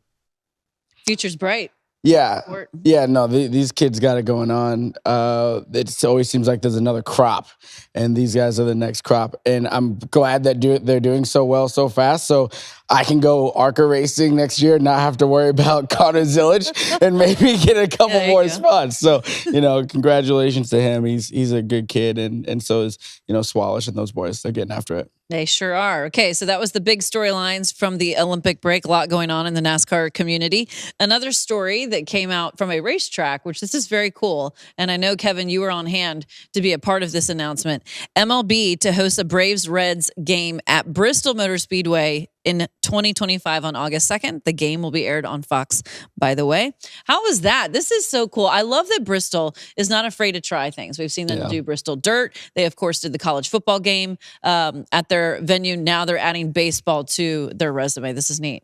Future's bright. Yeah. No, these kids got it going on. It always seems like there's another crop, and these guys are the next crop. And I'm glad that they're doing so well so fast, so I can go ARCA racing next year and not have to worry about Connor Zilisch and maybe get a couple more spots. So, congratulations to him. He's a good kid, and so is Swalich and those boys. They're getting after it. They sure are. Okay, so that was the big storylines from the Olympic break. A lot going on in the NASCAR community. Another story that came out from a racetrack, which this is very cool. And I know, Kevin, you were on hand to be a part of this announcement. MLB to host a Braves-Reds game at Bristol Motor Speedway in 2025 on August 2nd. The game will be aired on Fox, by the way. How was that? This is so cool. I love that Bristol is not afraid to try things. We've seen them do Bristol Dirt. They, of course, did the college football game at their venue. Now they're adding baseball to their resume. This is neat.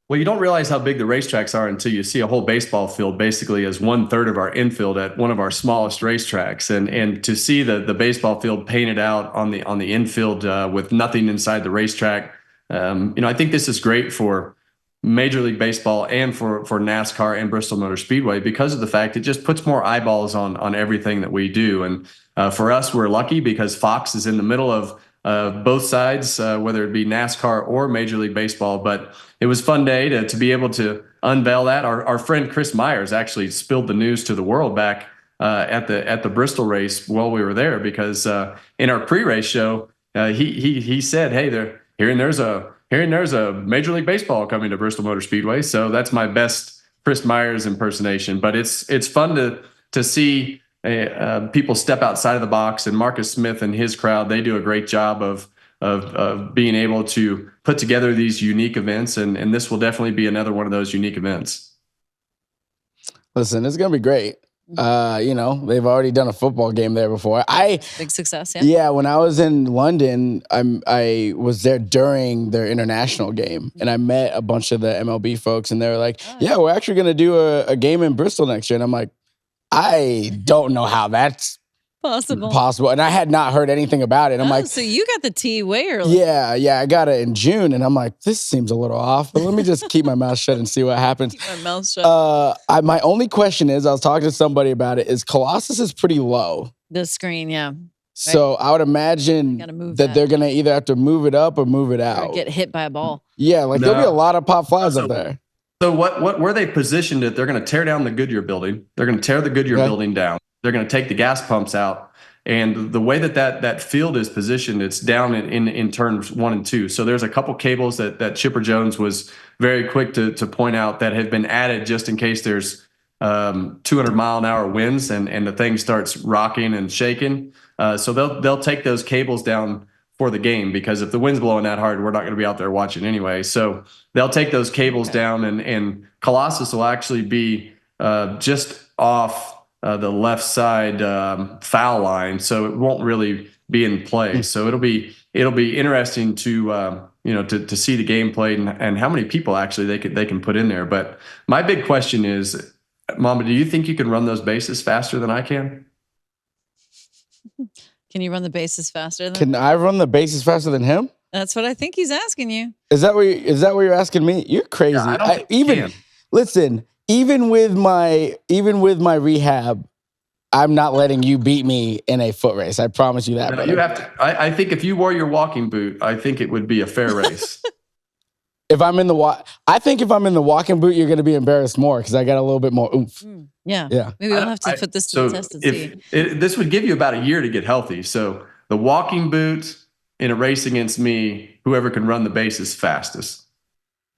Well, you don't realize how big the racetracks are until you see a whole baseball field basically as 1/3 of our infield at one of our smallest racetracks. And to see the baseball field painted out on the infield with nothing inside the racetrack, I think this is great for Major League Baseball and for NASCAR and Bristol Motor Speedway because of the fact it just puts more eyeballs on everything that we do. And for us, we're lucky because Fox is in the middle of both sides, whether it be NASCAR or Major League Baseball. But it was a fun day to be able to unveil that. Our friend Chris Myers actually spilled the news to the world back at the Bristol race while we were there because in our pre-race show, he said, "Hey, there's a Major League Baseball coming to Bristol Motor Speedway." So that's my best Chris Myers impersonation. But it's fun to see people step outside of the box, and Marcus Smith and his crowd, they do a great job of being able to put together these unique events. And this will definitely be another one of those unique events. Listen, it's going to be great. They've already done a football game there before. Big success. Yeah. When I was in London, I was there during their international game, and I met a bunch of the MLB folks, and they were like, "Yeah, we're actually going to do a game in Bristol next year." And I'm like, I don't know how that's possible. And I had not heard anything about it. I'm like, so you got the tea way early. Yeah, I got it in June, and I'm like, this seems a little off, but let me just keep my mouth shut and see what happens. Keep my mouth shut. My only question is, I was talking to somebody about it, is Colossus is pretty low. The screen, yeah. Right. So I would imagine that they're going to either have to move it up or move it out. Or get hit by a ball. Yeah, there'll be a lot of pop flies up there. So where they positioned it, they're going to tear down the Goodyear building. They're going to tear the Goodyear building down. They're going to take the gas pumps out. And the way that field is positioned, it's down in turns 1 and 2. So there's a couple cables that Chipper Jones was very quick to point out that have been added just in case there's 200-mile-an-hour winds and the thing starts rocking and shaking. So they'll take those cables down for the game, because if the wind's blowing that hard, we're not going to be out there watching anyway. So they'll take those cables down, and Colossus will actually be just off the left side foul line, so it won't really be in play. So it'll be interesting to to see the game played and how many people actually they can put in there. But my big question is, Mamba, do you think you can run those bases faster than I can? Can you run the bases faster than? Can I run the bases faster than him? That's what I think he's asking you. Is that what you're asking me? You're crazy. Yeah, I don't listen. Even with my rehab, I'm not letting you beat me in a foot race. I promise you that. No, you have to. I think if you wore your walking boot, I think it would be a fair race. If I'm in the walking boot, you're going to be embarrassed more because I got a little bit more oomph. Yeah. Yeah. Maybe we'll have to put this to the test and see. This would give you about a year to get healthy. So the walking boot in a race against me, whoever can run the bases fastest.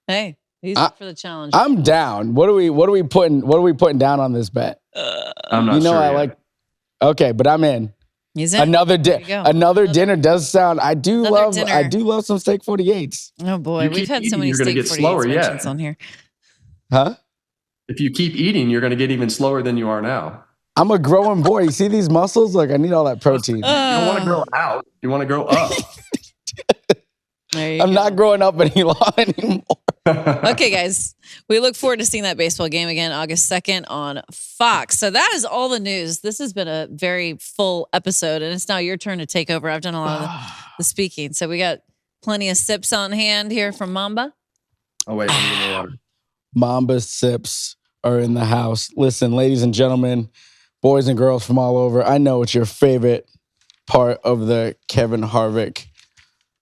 Hey, he's up for the challenge. I'm down. What are we putting down on this bet? I'm not sure. I like. Okay, but I'm in. He's in. Another dinner does sound. I do love some steak 48s. Oh boy, we've had so many you're gonna steak get 48 slower mentions on here. Huh? If you keep eating, you're going to get even slower than you are now. I'm a growing boy. You see these muscles? Like, I need all that protein. You don't want to grow out. You want to grow up. I'm not growing up anymore. Okay, guys. We look forward to seeing that baseball game again August 2nd on Fox. So that is all the news. This has been a very full episode, and it's now your turn to take over. I've done a lot of the speaking. So we got plenty of sips on hand here from Mamba. Oh, wait. Let me get more water. Mamba sips are in the house. Listen, ladies and gentlemen, boys and girls from all over, I know it's your favorite part of the Kevin Harvick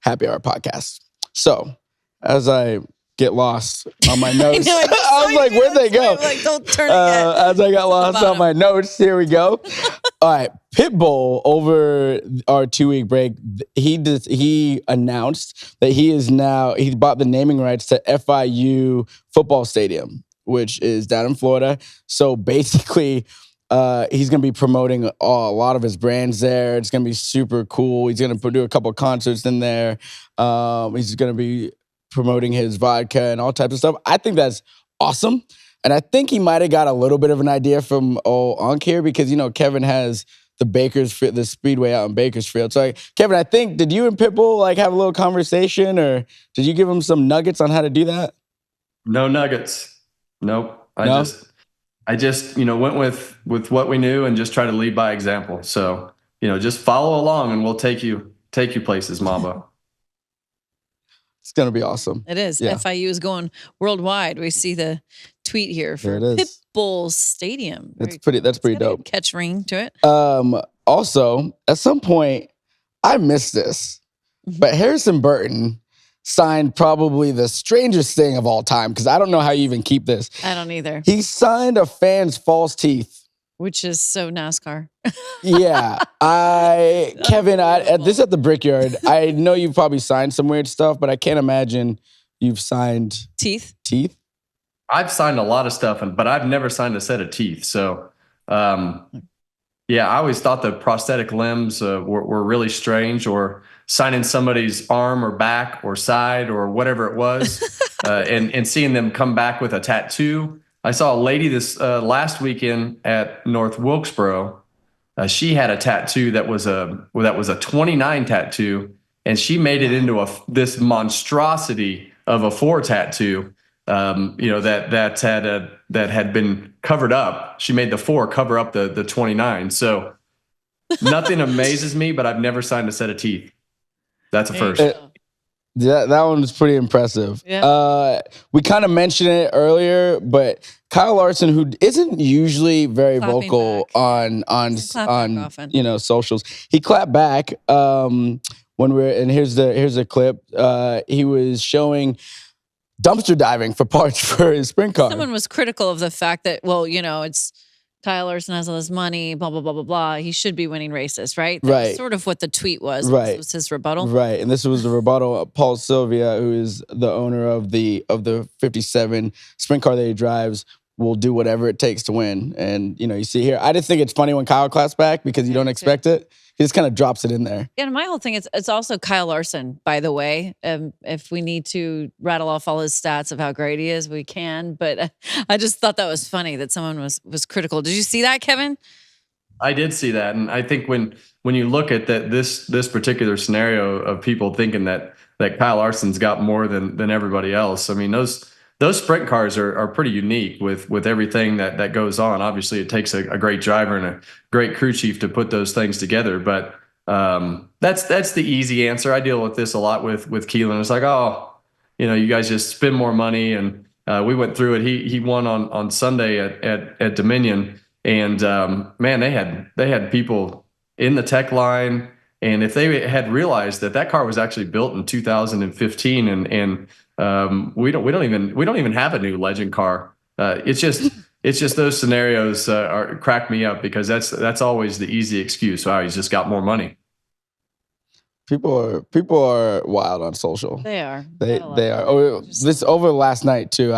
Happy Hour podcast. So, as I get lost on my notes, I was like, where'd they go? Like, don't turn it yet. As I got lost on my notes, here we go. All right, Pitbull, over our 2-week break, he announced that he's bought the naming rights to FIU football stadium, which is down in Florida. So basically, he's going to be promoting a lot of his brands there. It's going to be super cool. He's going to do a couple of concerts in there. He's going to be promoting his vodka and all types of stuff. I think that's awesome. And I think he might have got a little bit of an idea from Unc here, because, Kevin has the Speedway out in Bakersfield. So, Kevin, I think, did you and Pitbull have a little conversation, or did you give him some nuggets on how to do that? No nuggets. Nope. I just went with what we knew and just try to lead by example. So, just follow along and we'll take you places, Mamba. It's going to be awesome. It is. Yeah. FIU is going worldwide. We see the tweet here for Pitbull Stadium. That's pretty dope. Catch ring to it. Also, at some point, I missed this, but Harrison Burton signed probably the strangest thing of all time, because I don't know how you even keep this. I don't either. He signed a fan's false teeth. Which is so NASCAR. Yeah. Kevin, this at the Brickyard, I know you've probably signed some weird stuff, but I can't imagine you've signed teeth. I've signed a lot of stuff, but I've never signed a set of teeth. So, I always thought the prosthetic limbs were really strange, or signing somebody's arm or back or side or whatever it was, and seeing them come back with a tattoo. I saw a lady this last weekend at North Wilkesboro. She had a tattoo that was a 29 tattoo, and she made it into this monstrosity of a 4 tattoo. That had been covered up. She made the 4 cover up the 29. So nothing amazes me, but I've never signed a set of teeth. That's a first. That one was pretty impressive. Yeah. We kind of mentioned it earlier, but Kyle Larson, who isn't usually very vocal on socials, he clapped back here's the clip. He was showing dumpster diving for parts for his sprint car. Someone was critical of the fact that, well, it's Kyle Larson has all this money, blah, blah, blah, blah, blah. He should be winning races, right? That was sort of what the tweet was. Right. This was his rebuttal. Right. And this was the rebuttal of Paul Sylvia, who is the owner of the 57 sprint car that he drives, will do whatever it takes to win. And, you see here, I just think it's funny when Kyle claps back because you don't expect it. He just kind of drops it in there. Yeah, and my whole thing is it's also Kyle Larson, by the way. If we need to rattle off all his stats of how great he is, we can. But I just thought that was funny that someone was critical. Did you see that, Kevin? I did see that, and I think when you look at this particular scenario of people thinking that Kyle Larson's got more than everybody else, I mean those sprint cars are pretty unique with everything that goes on. Obviously, it takes a great driver and a great crew chief to put those things together. But that's the easy answer. I deal with this a lot with Kaitlyn. It's like, you guys just spend more money, and we went through it. He won on Sunday at Dominion, and man, they had people in the tech line. And if they had realized that car was actually built in 2015, and we don't even have a new legend car. It's just those scenarios crack me up because that's always the easy excuse. Wow, he's just got more money. People are wild on social. They are. They are. Oh, this over last night too.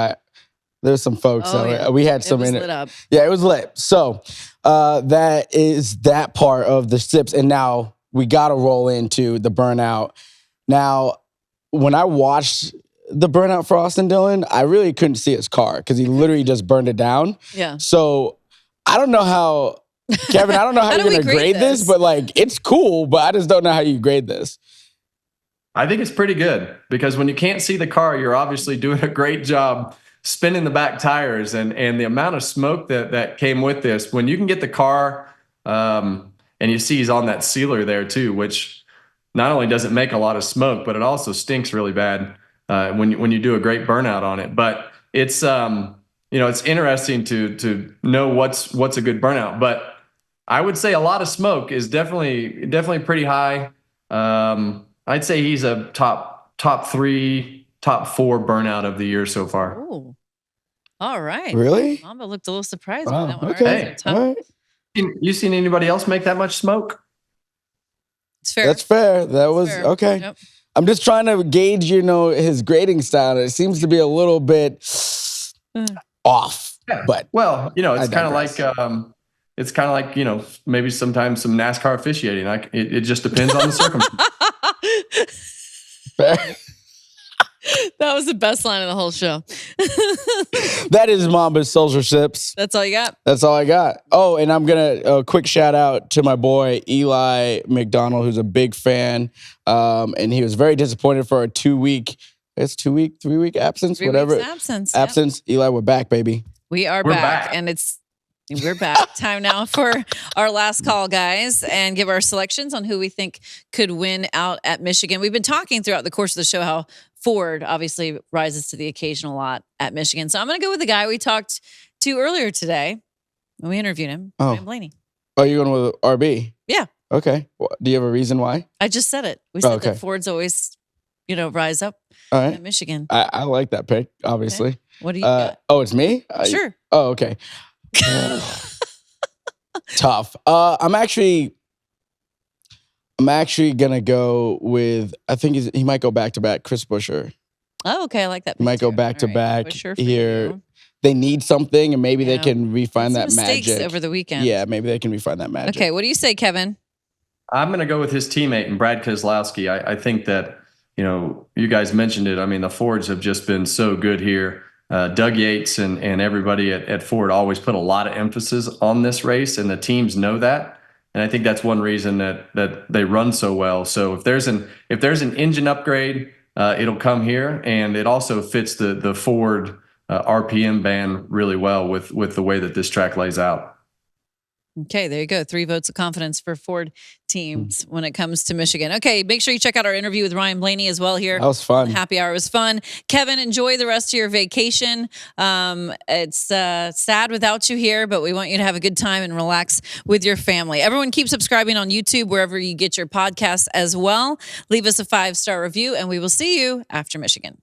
There's some folks. We had some in it. Lit up. Yeah, it was lit. So that is that part of the sips, and now we got to roll into the burnout. Now, when I watched the burnout for Austin Dillon, I really couldn't see his car because he literally just burned it down. Yeah. So I don't know how, Kevin, I don't know how you're going to grade this, but it's cool, but I just don't know how you grade this. I think it's pretty good because when you can't see the car, you're obviously doing a great job spinning the back tires and the amount of smoke that came with this. When you can get the car, and you see he's on that sealer there too, which not only does it make a lot of smoke, but it also stinks really bad when you do a great burnout on it. But it's it's interesting to know what's a good burnout. But I would say a lot of smoke is definitely pretty high. I'd say he's a top 3, top 4 burnout of the year so far. Ooh. All right. Really? Mamba looked a little surprised wow. by that one. Okay. All right. You seen anybody else make that much smoke? It's fair. That's fair. That was fair. Okay. Yep. I'm just trying to gauge, his grading style. It seems to be a little bit off. Yeah. But it's kind of like maybe sometimes some NASCAR officiating. It just depends on the circumstance. Fair. That was the best line of the whole show. That is Mamba's social sips. That's all you got? That's all I got. Oh, and I'm going to quick shout out to my boy, Eli McDonald, who's a big fan. And he was very disappointed for a 3-week absence, whatever. Absence. Yep. Eli, we're back, baby. We're back. And we're back. Time now for our last call, guys, and give our selections on who we think could win out at Michigan. We've been talking throughout the course of the show how Ford obviously rises to the occasion a lot at Michigan. So I'm going to go with the guy we talked to earlier today when we interviewed him, Ryan Blaney. Oh, you're going with RB? Yeah. Okay. Well, do you have a reason why? I just said it. We said that Ford's always, rise up at Michigan. I like that pick, obviously. Okay. What do you got? Oh, it's me? Sure. Oh, okay. Tough. I'm actually gonna go with. I think he might go back to back. Chris Buescher. Oh, okay. I like that. He might go back to back here. You. They need something, and maybe they can refine that magic over the weekend. Yeah, maybe they can refine that magic. Okay, what do you say, Kevin? I'm gonna go with his teammate and Brad Keselowski. I think that you guys mentioned it. I mean, the Fords have just been so good here. Doug Yates and everybody at Ford always put a lot of emphasis on this race, and the teams know that. And I think that's one reason that they run so well. So if there's an engine upgrade, it'll come here, and it also fits the Ford RPM band really well with the way that this track lays out. Okay, there you go. 3 votes of confidence for Ford teams when it comes to Michigan. Okay, make sure you check out our interview with Ryan Blaney as well here. That was fun. Happy hour was fun. Kevin, enjoy the rest of your vacation. It's sad without you here, but we want you to have a good time and relax with your family. Everyone keep subscribing on YouTube, wherever you get your podcasts as well. Leave us a 5-star review, and we will see you after Michigan.